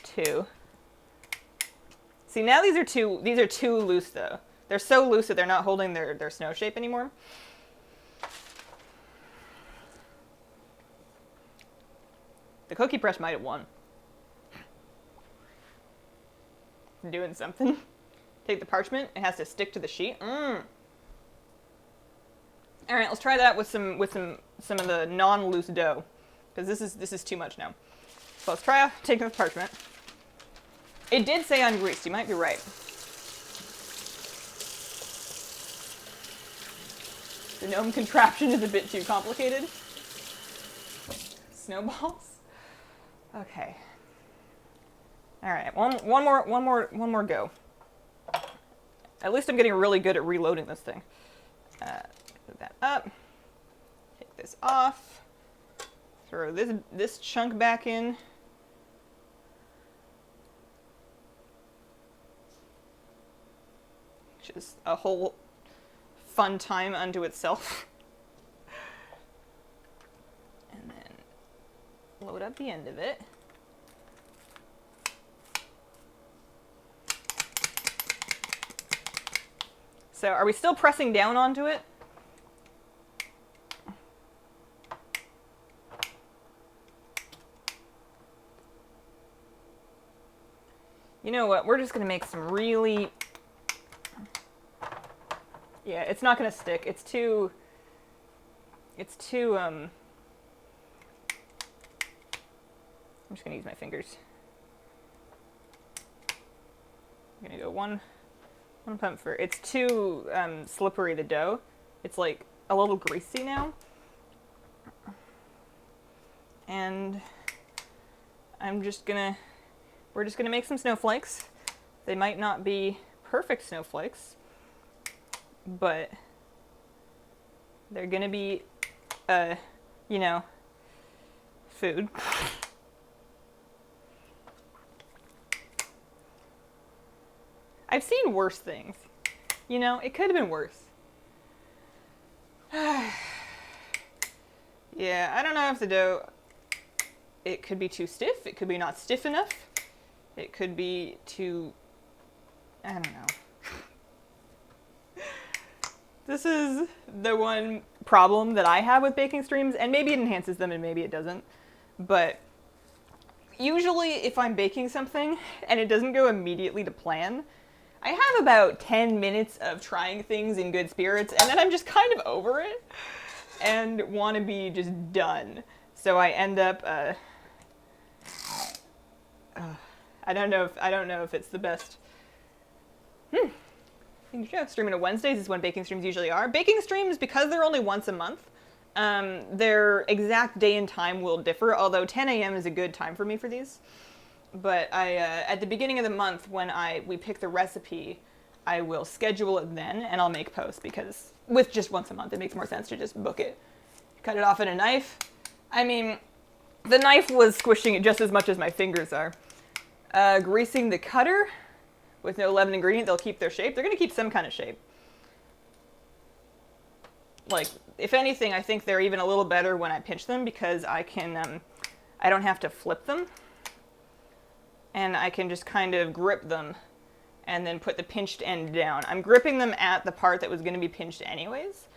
Speaker 1: 2. See, now these are too loose though. They're so loose that they're not holding their snow shape anymore. The cookie press might have won. Doing something. Take the parchment. It has to stick to the sheet. All right, let's try that with some of the non-loose dough, because this is too much now. So let's try taking the parchment. It did say ungreased. You might be right. The gnome contraption is a bit too complicated. Snowballs. Okay. All right, one more go. At least I'm getting really good at reloading this thing. Put that up. Take this off. Throw this chunk back in. Which is a whole fun time unto itself. And then load up the end of it. So are we still pressing down onto it? You know what? We're just going to make some really... Yeah, it's not going to stick. It's too... I'm just going to use my fingers. I'm going to go one pump for... It's too slippery, the dough. It's like a little greasy now. And we're just gonna make some snowflakes. They might not be perfect snowflakes, but they're gonna be, you know, food. I've seen worse things. You know, it could have been worse. Yeah, I don't know if the dough, it could be too stiff, it could be not stiff enough, it could be too, I don't know. This is the one problem that I have with baking streams, and maybe it enhances them and maybe it doesn't, but usually if I'm baking something and it doesn't go immediately to plan, I have about 10 minutes of trying things in good spirits, and then I'm just kind of over it and want to be just done. So I end up, I don't know if it's the best thing to show. Streaming on Wednesdays is when baking streams usually are. Baking streams, because they're only once a month, their exact day and time will differ, although 10 a.m. is a good time for me for these. But I, at the beginning of the month, when we pick the recipe, I will schedule it then, and I'll make posts, because with just once a month, it makes more sense to just book it. Cut it off at a knife. I mean, the knife was squishing it just as much as my fingers are. Greasing the cutter with no leaven ingredient, they'll keep their shape. They're going to keep some kind of shape. Like, if anything, I think they're even a little better when I pinch them, because I can, I don't have to flip them. And I can just kind of grip them and then put the pinched end down. I'm gripping them at the part that was going to be pinched anyways.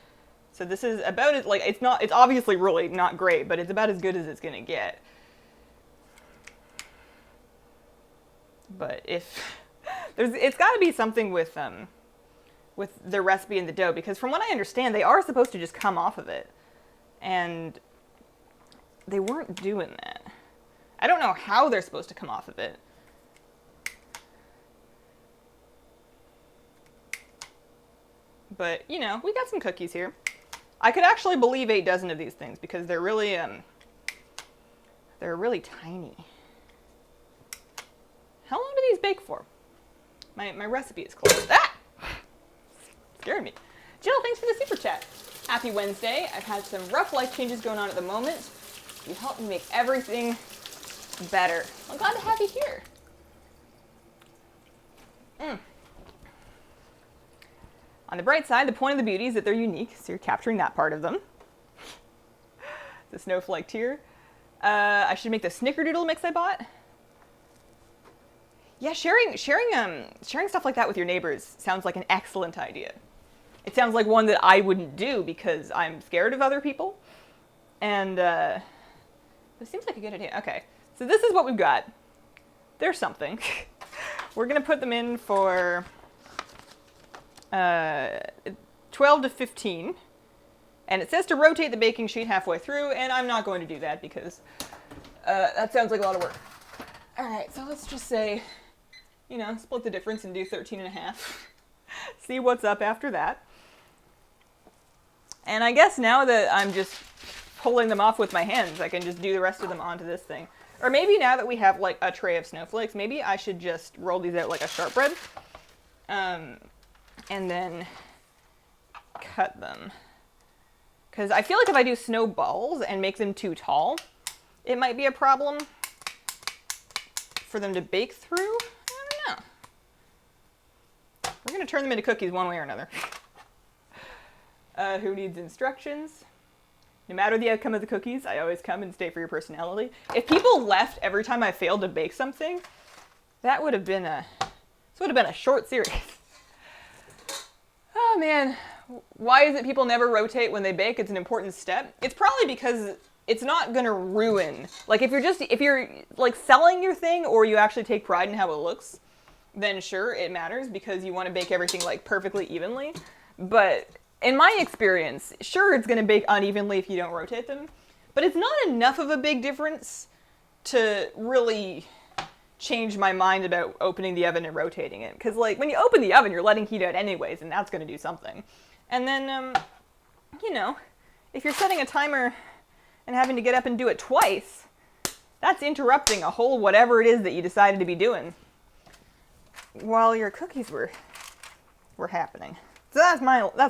Speaker 1: So this is about as, like, it's obviously really not great, but it's about as good as it's going to get. But if it's got to be something with the recipe and the dough, because from what I understand, they are supposed to just come off of it. And they weren't doing that. I don't know how they're supposed to come off of it. But, you know, we got some cookies here. I could actually believe 8 dozen of these things, because they're really tiny. How long do these bake for? My recipe is closed. Ah! Scared me. Jill, thanks for the super chat. Happy Wednesday. I've had some rough life changes going on at the moment. You helped me make everything better. I'm glad to have you here. On the bright side, the point of the beauty is that they're unique, so you're capturing that part of them. The snowflake tier. I should make the snickerdoodle mix I bought. Yeah, sharing stuff like that with your neighbors sounds like an excellent idea. It sounds like one that I wouldn't do because I'm scared of other people. And it seems like a good idea. Okay, so this is what we've got. There's something. We're gonna put them in for 12 to 15. And it says to rotate the baking sheet halfway through, and I'm not going to do that because that sounds like a lot of work. All right, so let's just say, you know, split the difference and do 13 and a half. See what's up after that. And I guess now that I'm just pulling them off with my hands, I can just do the rest of them onto this thing. Or maybe now that we have like a tray of snowflakes, maybe I should just roll these out like a sharp bread. And then cut them. Because I feel like if I do snowballs and make them too tall, it might be a problem for them to bake through. I don't know. We're going to turn them into cookies one way or another. Who needs instructions? No matter the outcome of the cookies, I always come and stay for your personality. If people left every time I failed to bake something, that would have been a short series. Oh man, why is it people never rotate when they bake? It's an important step. It's probably because it's not gonna ruin. Like if you're like selling your thing or you actually take pride in how it looks, then sure, it matters because you want to bake everything like perfectly evenly. But in my experience, sure, it's gonna bake unevenly if you don't rotate them, but it's not enough of a big difference to really change my mind about opening the oven and rotating it. Because like when you open the oven, you're letting heat out anyways, and that's gonna do something. And then, you know, if you're setting a timer and having to get up and do it twice, That's interrupting a whole whatever it is that you decided to be doing while your cookies were happening. So that's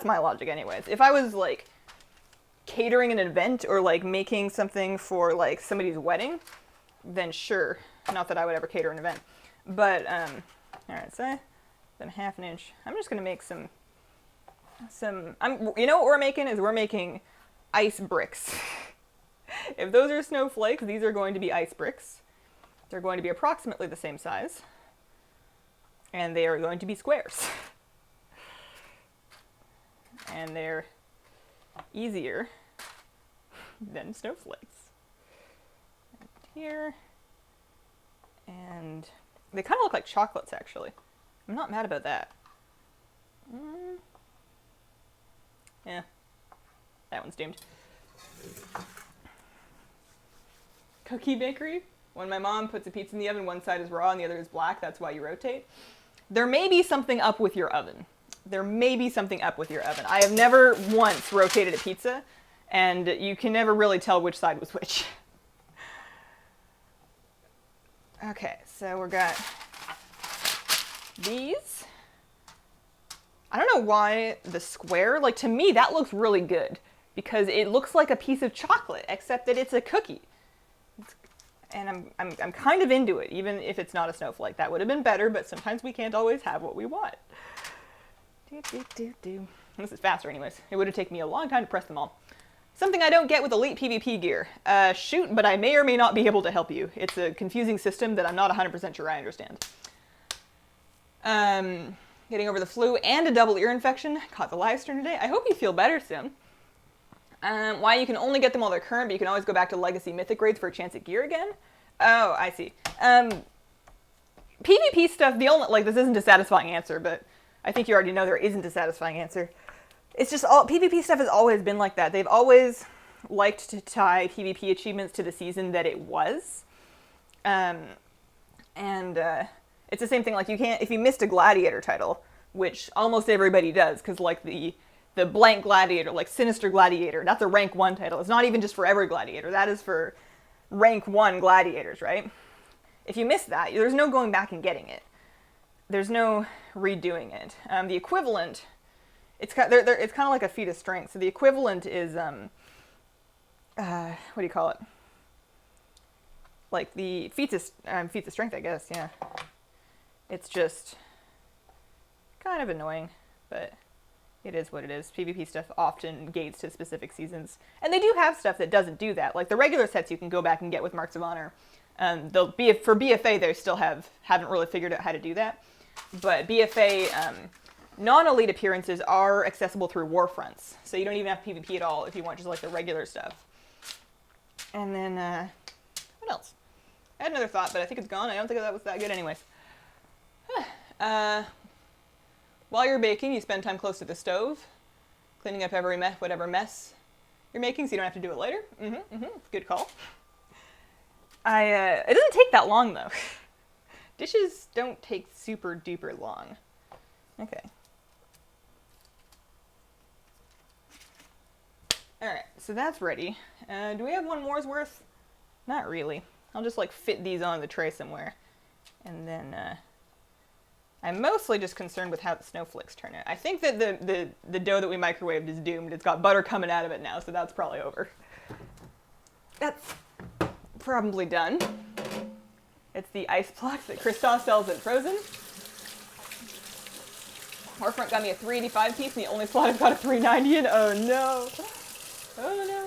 Speaker 1: my logic anyways. If I was like catering an event or like making something for like somebody's wedding, then sure. Not that I would ever cater an event. But alright, so then 1/2 inch. I'm just gonna make some you know what we're making is we're making ice bricks. If those are snowflakes, these are going to be ice bricks. They're going to be approximately the same size. And they are going to be squares. And they're easier than snowflakes. And here. And they kind of look like chocolates, actually. I'm not mad about that. Yeah. That one's doomed. Cookie bakery. When my mom puts a pizza in the oven, one side is raw and the other is black. That's why you rotate. There may be something up with your oven. There may be something up with your oven. I have never once rotated a pizza, and you can never really tell which side was which. Okay, so we've got these. I don't know why the square, like to me that looks really good because it looks like a piece of chocolate except that it's a cookie. And I'm kind of into it, even if it's not a snowflake. That would have been better, but sometimes we can't always have what we want. This is faster anyways. It would have taken me a long time to press them all. Something I don't get with Elite PvP gear. Shoot, but I may or may not be able to help you. It's a confusing system that I'm not 100% sure I understand. Getting over the flu and a double ear infection. Caught the live stream today. I hope you feel better soon. Why you can only get them while they're current, but you can always go back to Legacy Mythic raids for a chance at gear again? Oh, I see. PvP stuff, the only, like, this isn't a satisfying answer, but I think you already know there isn't a satisfying answer. It's just all, PvP stuff has always been like that. They've always liked to tie PvP achievements to the season that it was. It's the same thing, like, you can't, if you missed a Gladiator title, which almost everybody does, because, like, the blank Gladiator, like Sinister Gladiator, that's a rank 1 title. It's not even just for every Gladiator. That is for rank 1 Gladiators, right? If you miss that, there's no going back and getting it. There's no redoing it. The equivalent, it's kind of like a feat of strength. So the equivalent is, what do you call it? Like the feats of strength, I guess, yeah. It's just kind of annoying, but it is what it is. PvP stuff often gates to specific seasons. And they do have stuff that doesn't do that. Like the regular sets you can go back and get with Marks of Honor. For BFA, they still haven't really figured out how to do that. But BFA non-elite appearances are accessible through Warfronts. So you don't even have PvP at all if you want just like the regular stuff. And then, what else? I had another thought, but I think it's gone. I don't think that was that good anyways. While you're baking, you spend time close to the stove, cleaning up whatever mess you're making so you don't have to do it later. Good call. It doesn't take that long, though. Dishes don't take super duper long. Okay. Alright, so that's ready. Do we have one more's worth? Not really. I'll just, like, fit these on the tray somewhere. And then, I'm mostly just concerned with how the snowflakes turn out. I think that the dough that we microwaved is doomed. It's got butter coming out of it now, so that's probably over. That's probably done. It's the ice blocks that Christoph sells at Frozen. Warfront got me a 385 piece, and the only slot I've got a 390 in. Oh no. Oh no.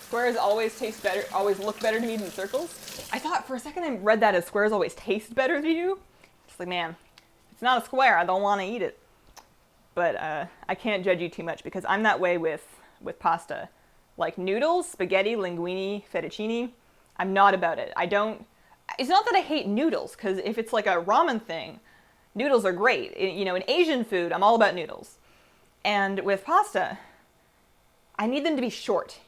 Speaker 1: Squares always taste better, always look better to me than circles. I thought for a second I read that as squares always taste better to you. It's like, man, it's not a square. I don't want to eat it. But I can't judge you too much because I'm that way with pasta. Like noodles, spaghetti, linguine, fettuccine, I'm not about it. It's not that I hate noodles, because if it's like a ramen thing, noodles are great. In Asian food, I'm all about noodles. And with pasta, I need them to be short,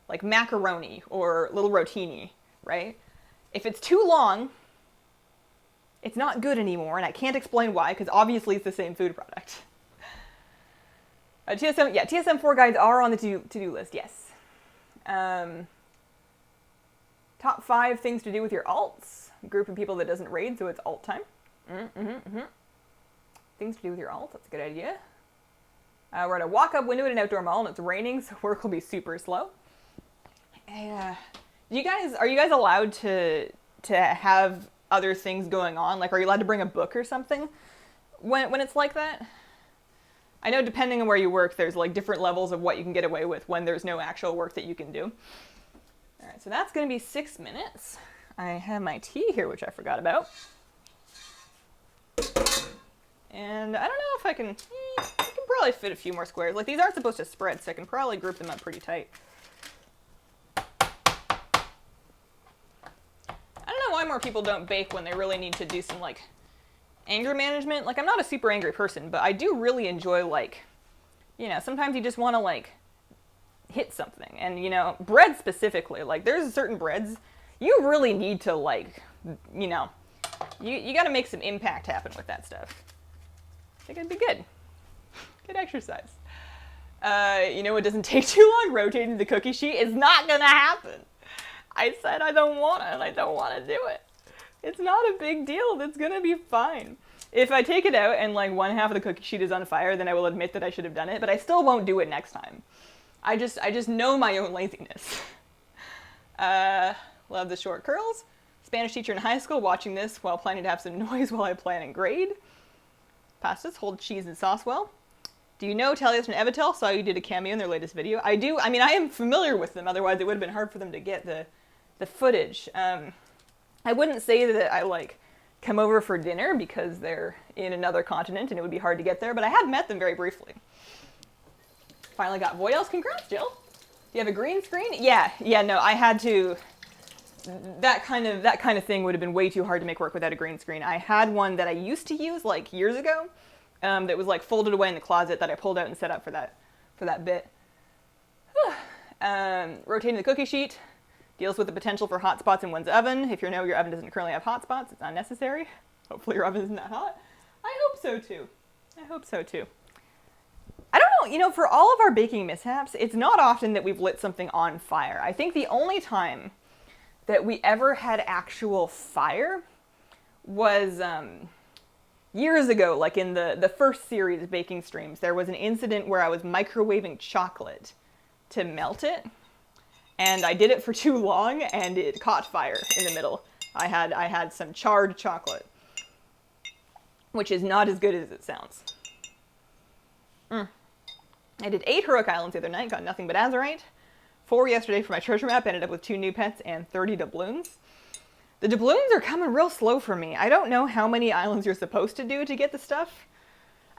Speaker 1: like macaroni or little rotini, right? If it's too long, it's not good anymore, and I can't explain why, because obviously it's the same food product. TSM 4 guides are on the to-do list, yes. Top 5 things to do with your alts. A group of people that doesn't raid, so it's alt time. Things to do with your alt, that's a good idea. We're at a walk-up window at an outdoor mall, and it's raining, so work will be super slow. Are you guys allowed to have other things going on? Like, are you allowed to bring a book or something when it's like that? I know depending on where you work, there's like different levels of what you can get away with when there's no actual work that you can do. All right, so that's going to be 6 minutes. I have my tea here, which I forgot about. And I don't know if I can probably fit a few more squares. Like, these aren't supposed to spread, so I can probably group them up pretty tight. I don't know why more people don't bake when they really need to do some, like, anger management. Like, I'm not a super angry person, but I do really enjoy, like, you know, sometimes you just want to, like, hit something. And, you know, bread specifically, like, there's certain breads you really need to, like, you know, you got to make some impact happen with that stuff. I think it'd be good. Good exercise. You know, it doesn't take too long. Rotating the cookie sheet is not gonna happen. I said I don't want it, and I don't want to do it. It's not a big deal. That's gonna be fine. If I take it out and like one half of the cookie sheet is on fire, then I will admit that I should have done it, but I still won't do it next time. I just know my own laziness. Love the short curls. Spanish teacher in high school watching this while planning to have some noise while I plan and grade. Pastas hold cheese and sauce well. Do you know Talios and Evitel? Saw you did a cameo in their latest video. I do. I mean, I am familiar with them. Otherwise, it would have been hard for them to get the footage. I wouldn't say that I, like, come over for dinner because they're in another continent and it would be hard to get there, but I have met them very briefly. Finally got void. Congrats, Jill. Do you have a green screen? Yeah, no, I had to. That kind of thing would have been way too hard to make work without a green screen. I had one that I used to use like years ago, that was like folded away in the closet that I pulled out and set up for that bit. Rotating the cookie sheet deals with the potential for hot spots in one's oven. If you know your oven doesn't currently have hot spots, it's unnecessary. Hopefully your oven isn't that hot. I hope so too. I don't know, you know, for all of our baking mishaps, it's not often that we've lit something on fire. I think the only time that we ever had actual fire was years ago, like in the first series of baking streams. There was an incident where I was microwaving chocolate to melt it, and I did it for too long, and it caught fire in the middle. I had some charred chocolate, which is not as good as it sounds. I did 8 heroic islands the other night, got nothing but azurite. 4 yesterday for my treasure map, ended up with 2 new pets and 30 doubloons. The doubloons are coming real slow for me. I don't know how many islands you're supposed to do to get the stuff.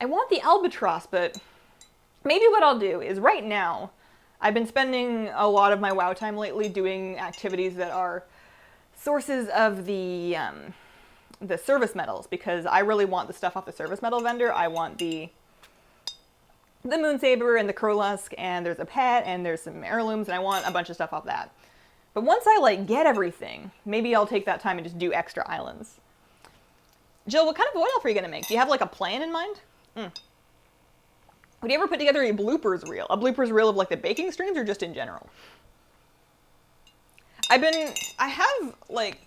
Speaker 1: I want the albatross, but maybe what I'll do is right now, I've been spending a lot of my WoW time lately doing activities that are sources of the service medals, because I really want the stuff off the service medal vendor. I want the Moonsaber and the Crowlusk, and there's a pet, and there's some heirlooms, and I want a bunch of stuff off that. But once I, like, get everything, maybe I'll take that time and just do extra islands. Jill, what kind of void elf are you going to make? Do you have, like, a plan in mind? Would you ever put together a bloopers reel? A bloopers reel of, like, the baking streams, or just in general? I have, like,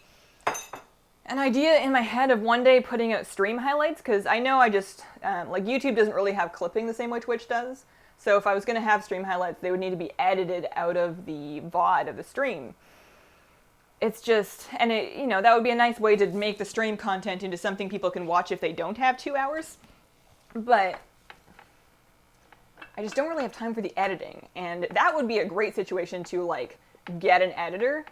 Speaker 1: an idea in my head of one day putting out stream highlights, because I know I just, like, YouTube doesn't really have clipping the same way Twitch does. So if I was going to have stream highlights, they would need to be edited out of the VoD of the stream. It's just, and it, you know, that would be a nice way to make the stream content into something people can watch if they don't have 2 hours. But I just don't really have time for the editing. And that would be a great situation to, like, get an editor.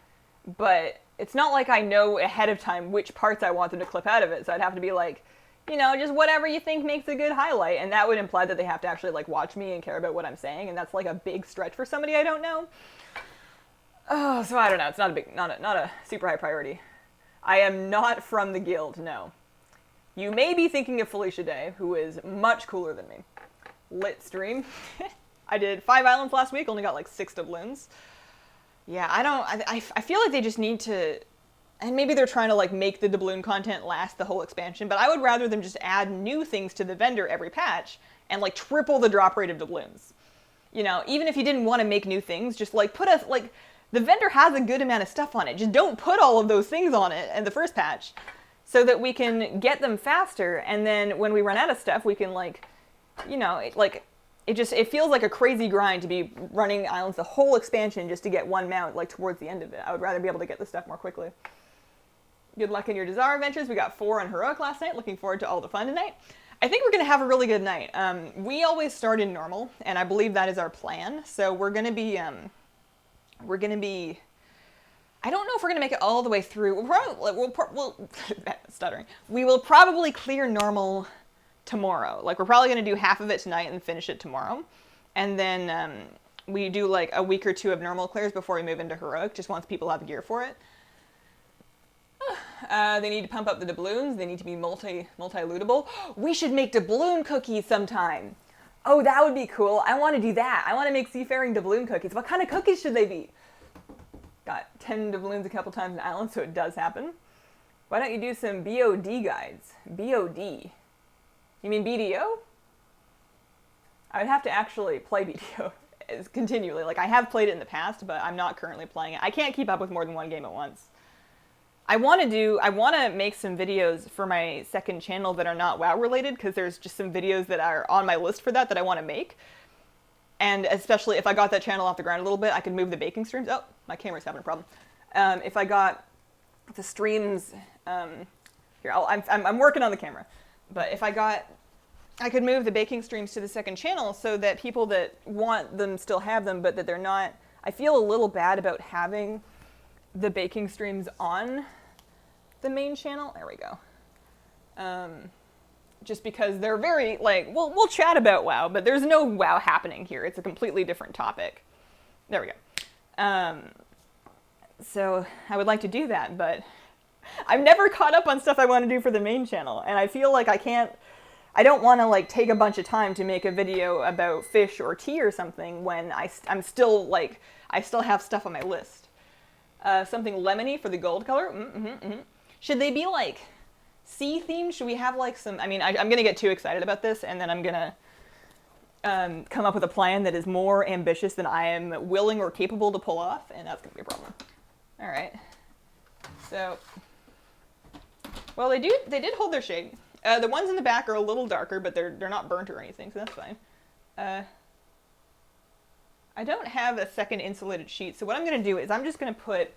Speaker 1: But it's not like I know ahead of time which parts I want them to clip out of it. So I'd have to be like, you know, just whatever you think makes a good highlight. And that would imply that they have to actually, like, watch me and care about what I'm saying. And that's, like, a big stretch for somebody I don't know. Oh, so I don't know. It's not a super high priority. I am not from the guild, no. You may be thinking of Felicia Day, who is much cooler than me. Lit stream. I did 5 islands last week, only got, like, 6 doubloons. Yeah, I feel like they just need to, and maybe they're trying to, like, make the doubloon content last the whole expansion, but I would rather them just add new things to the vendor every patch and, like, triple the drop rate of doubloons. You know, even if you didn't want to make new things, just, like, put a, like, the vendor has a good amount of stuff on it. Just don't put all of those things on it in the first patch so that we can get them faster. And then when we run out of stuff, we can like, you know, it feels like a crazy grind to be running islands the whole expansion just to get one mount like towards the end of it. I would rather be able to get the stuff more quickly. Good luck in your Desire adventures. We got 4 on Heroic last night. Looking forward to all the fun tonight. I think we're going to have a really good night. We always start in normal, and I believe that is our plan. So we're going to be, I don't know if we're going to make it all the way through. Stuttering. We will probably clear normal tomorrow. Like, we're probably going to do half of it tonight and finish it tomorrow. And then we do like a week or 2 of normal clears before we move into Heroic, just once people have gear for it. They need to pump up the doubloons. They need to be multi-lootable. We should make doubloon cookies sometime. Oh, that would be cool. I want to do that. I want to make seafaring doubloon cookies. What kind of cookies should they be? Got 10 doubloons a couple times in Island, so it does happen. Why don't you do some VoD guides? VoD. You mean BDO? I would have to actually play BDO continually. Like, I have played it in the past, but I'm not currently playing it. I can't keep up with more than one game at once. I want to make some videos for my second channel that are not WoW related, because there's just some videos that are on my list for that I want to make. And especially if I got that channel off the ground a little bit, I could move the baking streams. Oh, my camera's having a problem. If I got the streams, here, I'm working on the camera. But if I could move the baking streams to the second channel so that people that want them still have them, but that they're not. I feel a little bad about having the baking streams on the main channel. There we go. Just because they're very, like, we'll chat about WoW, but there's no WoW happening here. It's a completely different topic. There we go. So I would like to do that, but I've never caught up on stuff I want to do for the main channel, and I feel like I don't want to, like, take a bunch of time to make a video about fish or tea or something when I'm still, like, I still have stuff on my list. Something lemony for the gold color. Should they be like sea themed? Should we have like some? I mean, I'm gonna get too excited about this, and then I'm gonna come up with a plan that is more ambitious than I am willing or capable to pull off, and that's gonna be a problem. All right. So, well, they did hold their shade. The ones in the back are a little darker, but they're not burnt or anything, so that's fine. I don't have a second insulated sheet, so what I'm going to do is I'm just going to put,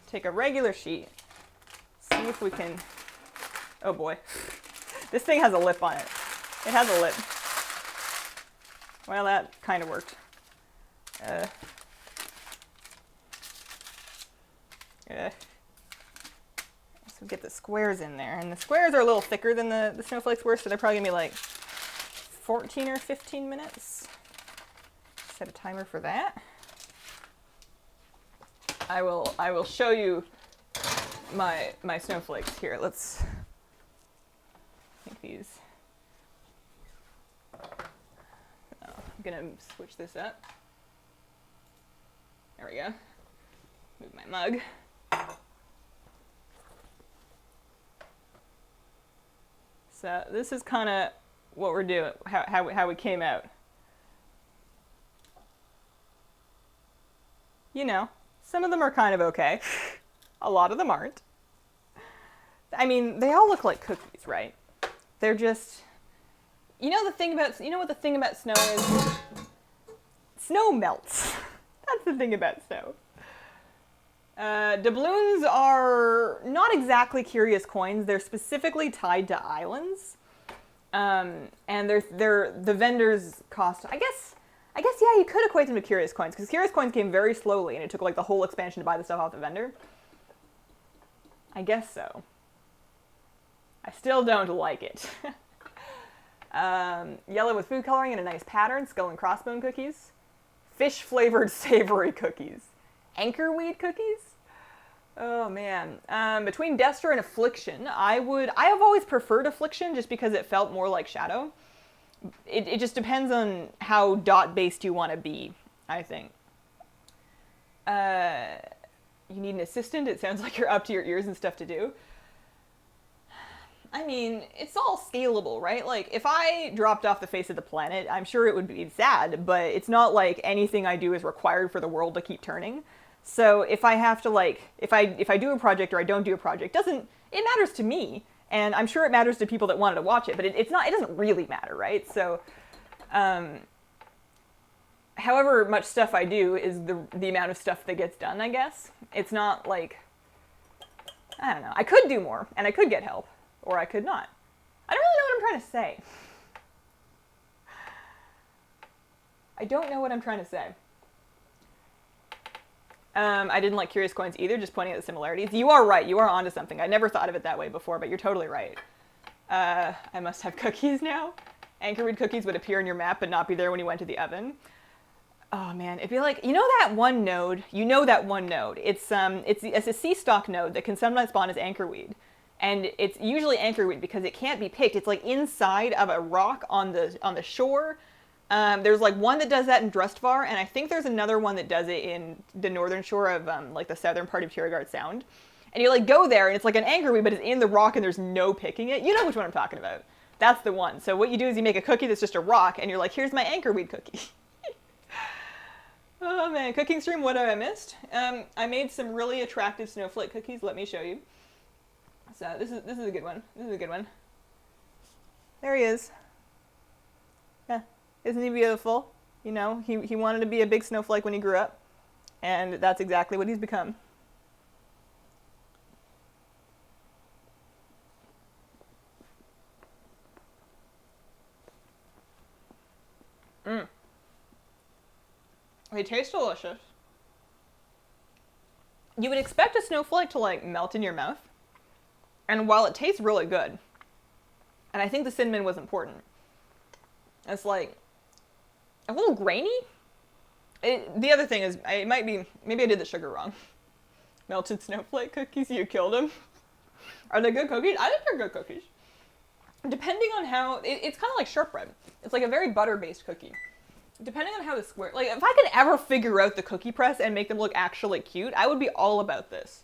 Speaker 1: take a regular sheet, see if we can, oh boy, this thing has a lip on it. It has a lip. Well, that kind of worked. So get the squares in there, and the squares are a little thicker than the snowflakes were, so they're probably going to be like 14 or 15 minutes. Set a timer for that. I will show you my snowflakes here. Let's make these. Oh, I'm gonna switch this up. There we go. Move my mug. So this is kind of what we're doing, how we came out. You know, some of them are kind of okay. A lot of them aren't. I mean, they all look like cookies, right? They're just, you know what the thing about snow is? Snow melts. That's the thing about snow. Doubloons are not exactly curious coins. They're specifically tied to islands. And the vendors cost, I guess, yeah, you could equate them to curious coins, because curious coins came very slowly, and it took like the whole expansion to buy the stuff off the vendor. I guess so. I still don't like it. Yellow with food coloring and a nice pattern, skull and crossbone cookies. Fish-flavored savory cookies. Anchorweed cookies? Oh man. Between Destra and Affliction, I have always preferred Affliction just because it felt more like Shadow. It just depends on how dot-based you want to be, I think. You need an assistant? It sounds like you're up to your ears and stuff to do. I mean, it's all scalable, right? Like, if I dropped off the face of the planet, I'm sure it would be sad, but it's not like anything I do is required for the world to keep turning. So if I have to, like, if I do a project or I don't do a project, it matters to me, and I'm sure it matters to people that wanted to watch it, but it doesn't really matter, right? So, however much stuff I do is the amount of stuff that gets done, I guess. It's not like, I don't know. I could do more, and I could get help, or I could not. I don't really know what I'm trying to say. I don't know what I'm trying to say. I didn't like Curious Coins either, just pointing at the similarities. You are right. You are onto something. I never thought of it that way before, but you're totally right. I must have cookies now. Anchorweed cookies would appear in your map but not be there when you went to the oven. Oh man, it'd be like, you know that one node? It's a sea stock node that can sometimes spawn as anchorweed. And it's usually anchorweed because it can't be picked. It's like inside of a rock on the shore. There's like one that does that in Drustvar, and I think there's another one that does it in the northern shore of like the southern part of Tiergard Sound. And you like go there and it's like an anchorweed, but it's in the rock and there's no picking it. You know which one I'm talking about. That's the one. So what you do is you make a cookie that's just a rock, and you're like, here's my anchorweed cookie. Oh man, cooking stream, what have I missed? I made some really attractive snowflake cookies. Let me show you. So this is a good one. This is a good one. There he is. Yeah, isn't he beautiful? You know, he wanted to be a big snowflake when he grew up, and that's exactly what he's become. Mmm. They taste delicious. You would expect a snowflake to like melt in your mouth. And while it tastes really good, and I think the cinnamon was important, it's like a little grainy. The other thing is, maybe I did the sugar wrong. Melted snowflake cookies, you killed them. Are they good cookies? I think they're good cookies. Depending on how, it's kind of like shortbread. It's like a very butter-based cookie. Depending on how the square, like if I could ever figure out the cookie press and make them look actually cute, I would be all about this.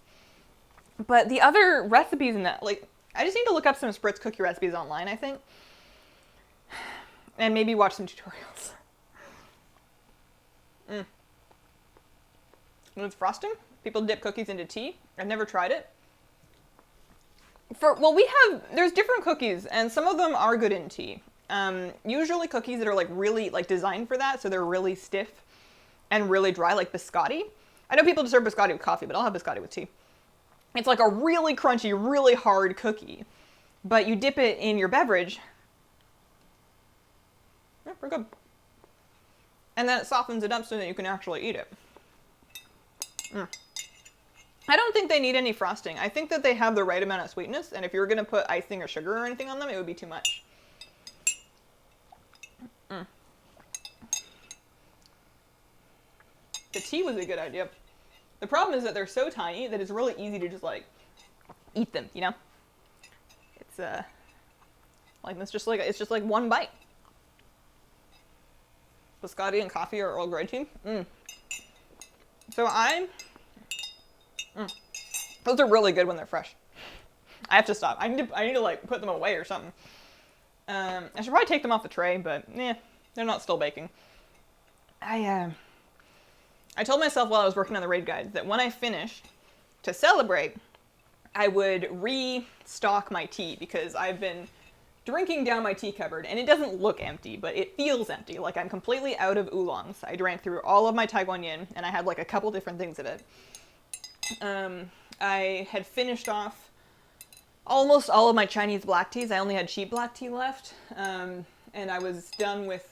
Speaker 1: But the other recipes in that, like, I just need to look up some spritz cookie recipes online, I think. And maybe watch some tutorials. And with frosting, people dip cookies into tea. I've never tried it. There's different cookies, and some of them are good in tea. Usually cookies that are like really like designed for that, so they're really stiff and really dry, like biscotti. I know people serve biscotti with coffee, but I'll have biscotti with tea. It's like a really crunchy, really hard cookie, but you dip it in your beverage. Yeah, pretty good. And then it softens it up so that you can actually eat it. I don't think they need any frosting. I think that they have the right amount of sweetness, and if you were going to put icing or sugar or anything on them, it would be too much. The tea was a good idea. The problem is that they're so tiny that it's really easy to just like eat them, you know? It's like it's just like one bite. Biscotti and coffee or Earl Grey tea. So those are really good when they're fresh. I have to stop. I need to like put them away or something. I should probably take them off the tray, but they're not still baking. I told myself while I was working on the raid guides that when I finished, to celebrate, I would restock my tea, because I've been drinking down my tea cupboard, and it doesn't look empty, but it feels empty. Like I'm completely out of oolongs. I drank through all of my Taiwan Yin, and I had like a couple different things of it. I had finished off almost all of my Chinese black teas. I only had cheap black tea left, and I was done with,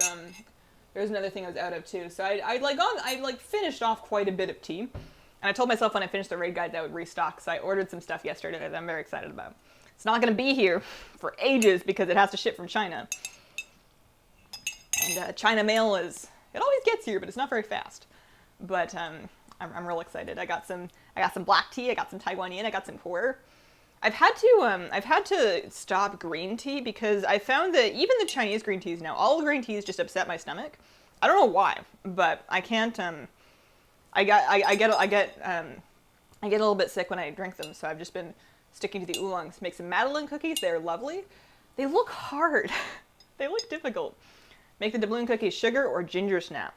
Speaker 1: there's another thing I was out of too. So I finished off quite a bit of tea, and I told myself when I finished the raid guides I would restock, so I ordered some stuff yesterday that I'm very excited about. It's not going to be here for ages because it has to ship from China, and China mail it always gets here, but it's not very fast. But I'm real excited. I got some black tea, I got some Taiwan Yin, I got some pu'er. I've had to stop green tea because I found that even the Chinese green teas now, all the green teas just upset my stomach. I don't know why, but I can't. I get a little bit sick when I drink them, so I've just been Sticking to the oolongs. Make some Madeleine cookies. They're lovely. They look hard. They look difficult. Make the doubloon cookies sugar or ginger snap.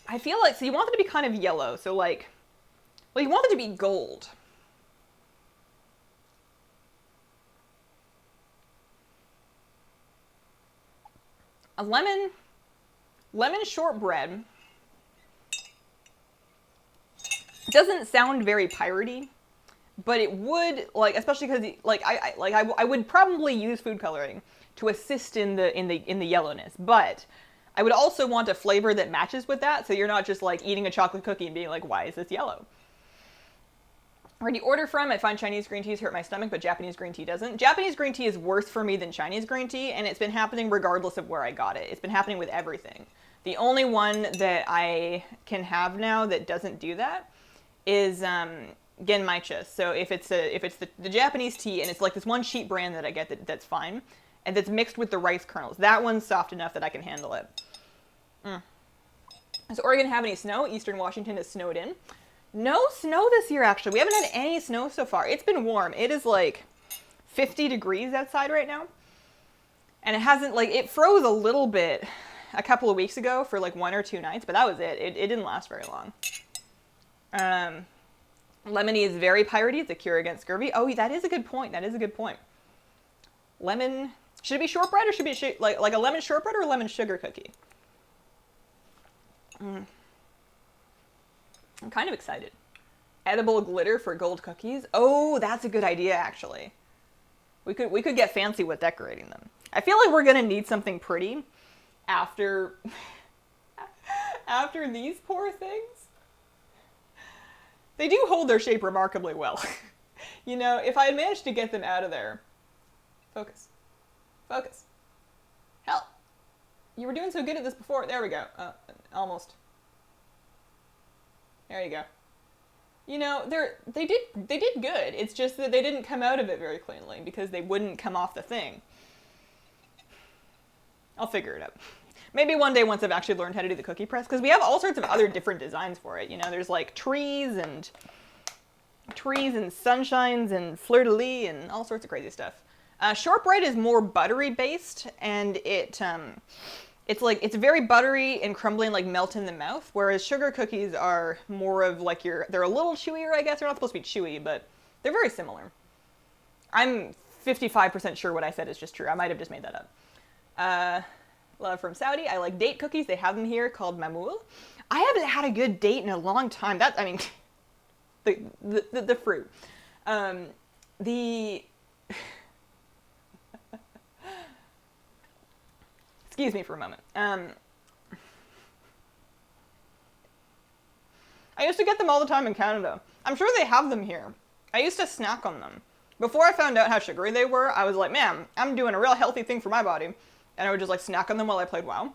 Speaker 1: I feel like, so you want them to be kind of yellow. So like, well, you want them to be gold. A lemon shortbread doesn't sound very piratey, but it would, like, especially because like I would probably use food coloring to assist in the yellowness, but I would also want a flavor that matches with that, so you're not just like eating a chocolate cookie and being like, why is this yellow? Where do you order from? I find Chinese green teas hurt my stomach, but Japanese green tea doesn't. Japanese green tea is worse for me than Chinese green tea, and it's been happening regardless of where I got it. It's been happening with everything. The only one that I can have now that doesn't do that is genmaicha. So if it's the Japanese tea, and it's like this one cheap brand that I get that's fine, and that's mixed with the rice kernels. That one's soft enough that I can handle it. Does Oregon have any snow? Eastern Washington is snowed in. No snow this year, actually. We haven't had any snow so far. It's been warm. It is like 50 degrees outside right now. And it hasn't, like, it froze a little bit a couple of weeks ago for like 1 or 2 nights, but that was it. It didn't last very long. Lemony is very piratey. It's a cure against scurvy. Oh, that is a good point. That is a good point. Lemon, should it be shortbread or should it be like a lemon shortbread or a lemon sugar cookie? I'm kind of excited. Edible glitter for gold cookies. Oh, that's a good idea, actually. We could get fancy with decorating them. I feel like we're gonna need something pretty after these poor things. They do hold their shape remarkably well. You know, if I had managed to get them out of there. Focus. Focus. Hell. You were doing so good at this before. There we go. Almost. There you go. You know, they did good. It's just that they didn't come out of it very cleanly because they wouldn't come off the thing. I'll figure it out. Maybe one day once I've actually learned how to do the cookie press, because we have all sorts of other different designs for it. You know, there's like trees and sunshines and fleur-de-lis and all sorts of crazy stuff. Shortbread is more buttery based, and it's very buttery and crumbly and like melt in the mouth, whereas sugar cookies are more of like they're a little chewier, I guess. They're not supposed to be chewy, but they're very similar. I'm 55% sure what I said is just true. I might have just made that up. Love from Saudi. I like date cookies. They have them here called mamoul. I haven't had a good date in a long time. The fruit. Excuse me for a moment. I used to get them all the time in Canada. I'm sure they have them here. I used to snack on them. Before I found out how sugary they were, I was like, man, I'm doing a real healthy thing for my body. And I would just like snack on them while I played WoW.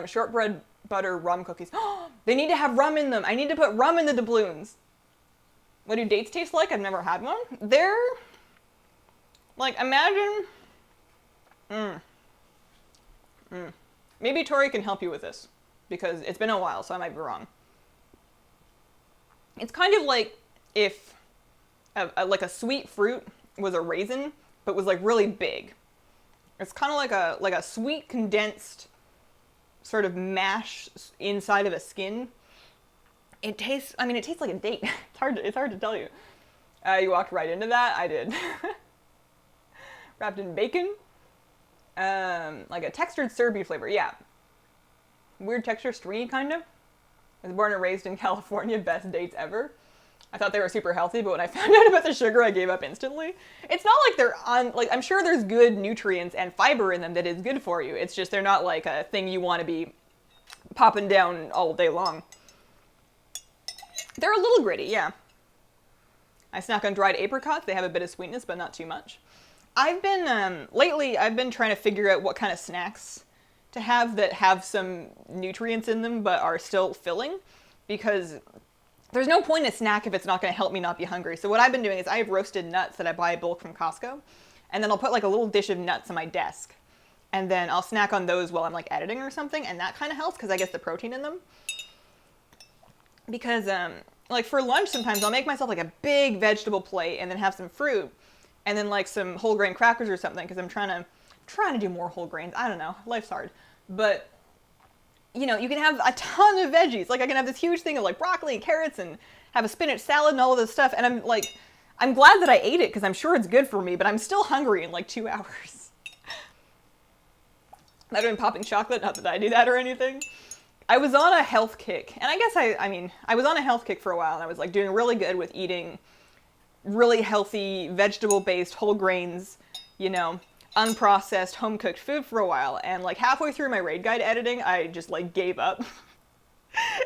Speaker 1: Shortbread butter rum cookies. They need to have rum in them. I need to put rum in the doubloons. What do dates taste like? I've never had one. They're like, imagine. Maybe Tori can help you with this, because it's been a while, so I might be wrong. It's kind of like if like a sweet fruit was a raisin, but was like really big. It's kind of like a sweet condensed sort of mash inside of a skin. It tastes like a date. It's hard to tell you. You walked right into that. I did. Wrapped in bacon. Like a textured syrupy flavor. Yeah. Weird texture, stringy kind of. I was born and raised in California. Best dates ever. I thought they were super healthy, but when I found out about the sugar, I gave up instantly. It's not like they're I'm sure there's good nutrients and fiber in them that is good for you. It's just they're not like a thing you want to be popping down all day long. They're a little gritty, yeah. I snack on dried apricots. They have a bit of sweetness, but not too much. Lately, I've been trying to figure out what kind of snacks to have that have some nutrients in them, but are still filling, because there's no point in a snack if it's not going to help me not be hungry. So what I've been doing is I have roasted nuts that I buy bulk from Costco, and then I'll put like a little dish of nuts on my desk, and then I'll snack on those while I'm like editing or something, and that kind of helps because I get the protein in them. Because like for lunch sometimes I'll make myself like a big vegetable plate and then have some fruit and then like some whole grain crackers or something because I'm trying to do more whole grains. I don't know. Life's hard. But you know, you can have a ton of veggies. Like I can have this huge thing of like broccoli and carrots and have a spinach salad and all of this stuff. And I'm glad that I ate it because I'm sure it's good for me, but I'm still hungry in like 2 hours. I've been popping chocolate, not that I do that or anything. I was on a health kick, and I guess I was on a health kick for a while, and I was like doing really good with eating really healthy, vegetable-based, whole grains, you know, unprocessed, home-cooked food for a while, and like halfway through my raid guide editing, I just like gave up.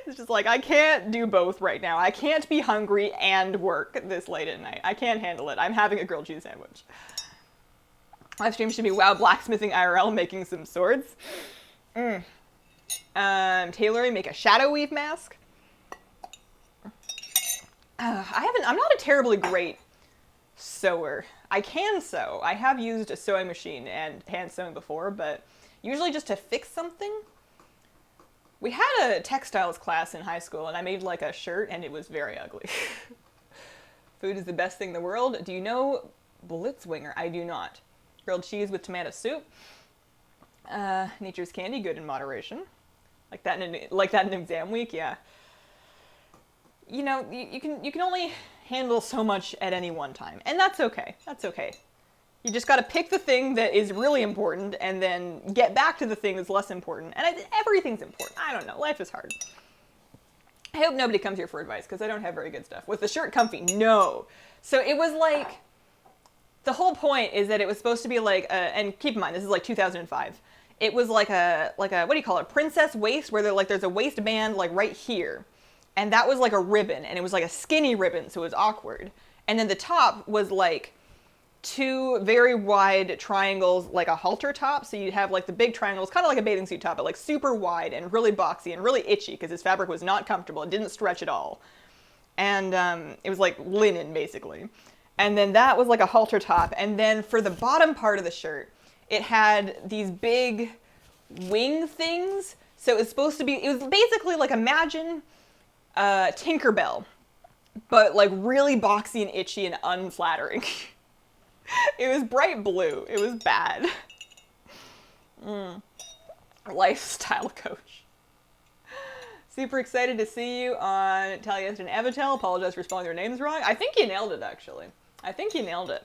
Speaker 1: It's just like, I can't do both right now. I can't be hungry and work this late at night. I can't handle it. I'm having a grilled cheese sandwich. Live stream should be WoW blacksmithing IRL making some swords. Tailoring, make a shadow weave mask. I'm not a terribly great sewer. I can sew. I have used a sewing machine and hand sewn before, but usually just to fix something. We had a textiles class in high school and I made like a shirt and it was very ugly. Food is the best thing in the world. Do you know Blitzwinger? I do not. Grilled cheese with tomato soup. Nature's candy, good in moderation. Like that in exam week, yeah. You know, you can only handle so much at any one time, and that's okay. That's okay. You just got to pick the thing that is really important, and then get back to the thing that's less important. And everything's important. I don't know. Life is hard. I hope nobody comes here for advice because I don't have very good stuff. Was the shirt comfy? No. So it was like, the whole point is that it was supposed to be like, and keep in mind this is like 2005. It was like a what do you call it? Princess waist, where there's a waistband like right here. And that was like a ribbon, and it was like a skinny ribbon, so it was awkward. And then the top was like 2 very wide triangles, like a halter top. So you'd have like the big triangles, kind of like a bathing suit top, but like super wide and really boxy and really itchy because this fabric was not comfortable. It didn't stretch at all. And it was like linen, basically. And then that was like a halter top. And then for the bottom part of the shirt, it had these big wing things. So it was basically like, imagine Tinkerbell, but like really boxy and itchy and unflattering. It was bright blue. It was bad. Lifestyle coach. Super excited to see you on Taliesin and Avatel. Apologize for spelling your names wrong. I think you nailed it, actually. I think you nailed it.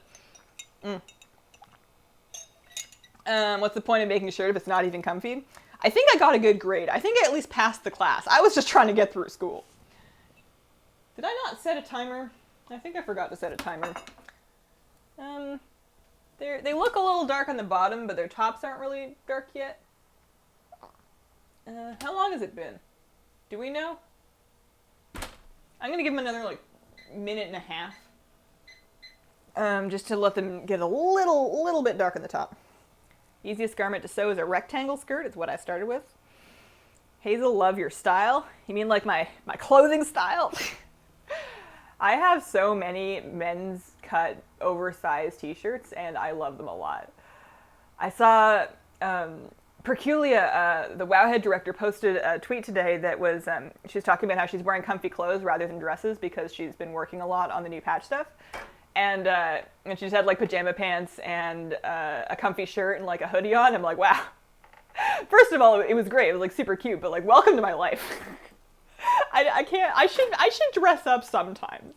Speaker 1: What's the point of making a shirt if it's not even comfy? I think I got a good grade. I think I at least passed the class. I was just trying to get through school. Did I not set a timer? I think I forgot to set a timer. They look a little dark on the bottom, but their tops aren't really dark yet. How long has it been? Do we know? I'm gonna give them another like minute and a half. Just to let them get a little bit dark on the top. Easiest garment to sew is a rectangle skirt. It's what I started with. Hazel, love your style. You mean like my clothing style? I have so many men's cut oversized t-shirts and I love them a lot. I saw Perculia, the Wowhead director, posted a tweet today that was, she was talking about how she's wearing comfy clothes rather than dresses because she's been working a lot on the new patch stuff. And she just had like pajama pants and a comfy shirt and like a hoodie on. I'm like, wow. First of all, it was great. It was like super cute, but like, welcome to my life. I should dress up sometimes.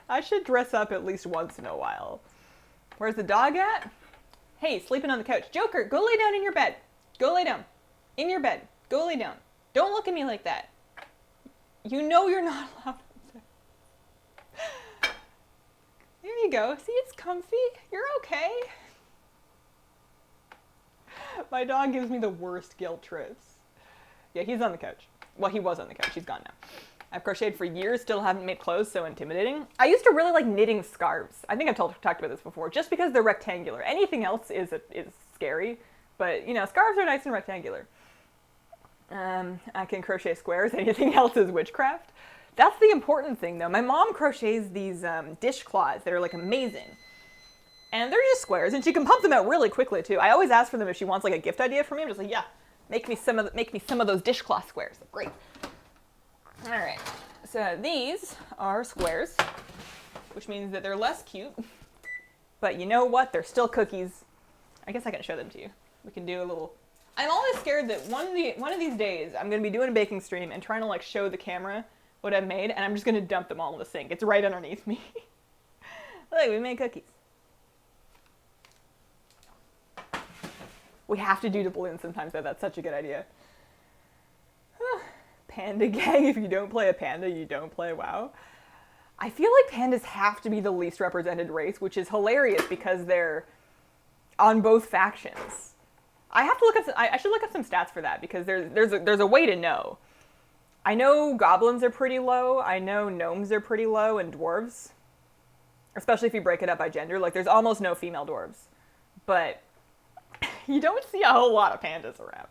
Speaker 1: I should dress up at least once in a while. Where's the dog at? Hey, sleeping on the couch. Joker, go lay down in your bed. Go lay down. In your bed. Go lay down. Don't look at me like that. You know you're not allowed to. There you go. See, it's comfy. You're okay. My dog gives me the worst guilt trips. Yeah, he's on the couch. Well, he was on the couch. He's gone now. I've crocheted for years, still haven't made clothes, so intimidating. I used to really like knitting scarves. I think I've talked about this before, just because they're rectangular. Anything else is scary, but you know, scarves are nice and rectangular. I can crochet squares. Anything else is witchcraft. That's the important thing, though. My mom crochets these dishcloths that are like amazing. And they're just squares, and she can pump them out really quickly, too. I always ask for them if she wants like a gift idea for me. I'm just like, yeah, make me some of those dishcloth squares. Great. All right. So these are squares, which means that they're less cute. But you know what? They're still cookies. I guess I can show them to you. We can do a little... I'm always scared that one of these days I'm going to be doing a baking stream and trying to like show the camera what I've made, and I'm just going to dump them all in the sink. It's right underneath me. Look, we made cookies. We have to do the balloons sometimes, though. That's such a good idea. Panda gang. If you don't play a panda, you don't play WoW. I feel like pandas have to be the least represented race, which is hilarious because they're on both factions. I have to look up. I should look up some stats for that because there's a way to know. I know goblins are pretty low. I know gnomes are pretty low, and dwarves, especially if you break it up by gender. Like there's almost no female dwarves, but you don't see a whole lot of pandas around.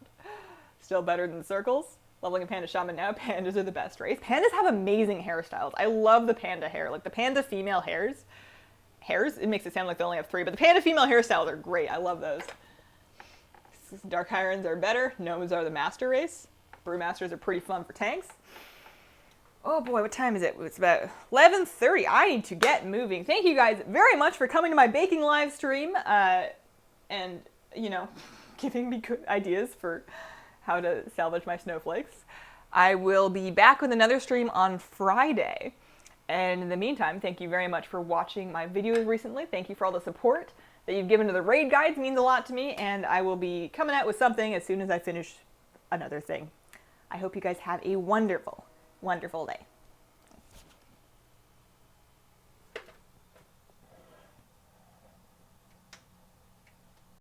Speaker 1: Still better than circles. Leveling a panda shaman now. Pandas are the best race. Pandas have amazing hairstyles. I love the panda hair. Like the panda female hairs, it makes it sound like they only have 3, but the panda female hairstyles are great. I love those. Dark Hirons are better. Gnomes are the master race. Brewmasters are pretty fun for tanks. Oh boy, what time is it? It's about 11:30. I need to get moving. Thank you guys very much for coming to my baking live stream and, you know, giving me good ideas for how to salvage my snowflakes. I will be back with another stream on Friday. And in the meantime, thank you very much for watching my videos recently. Thank you for all the support that you've given to the raid guides. It means a lot to me, and I will be coming out with something as soon as I finish another thing. I hope you guys have a wonderful, wonderful day.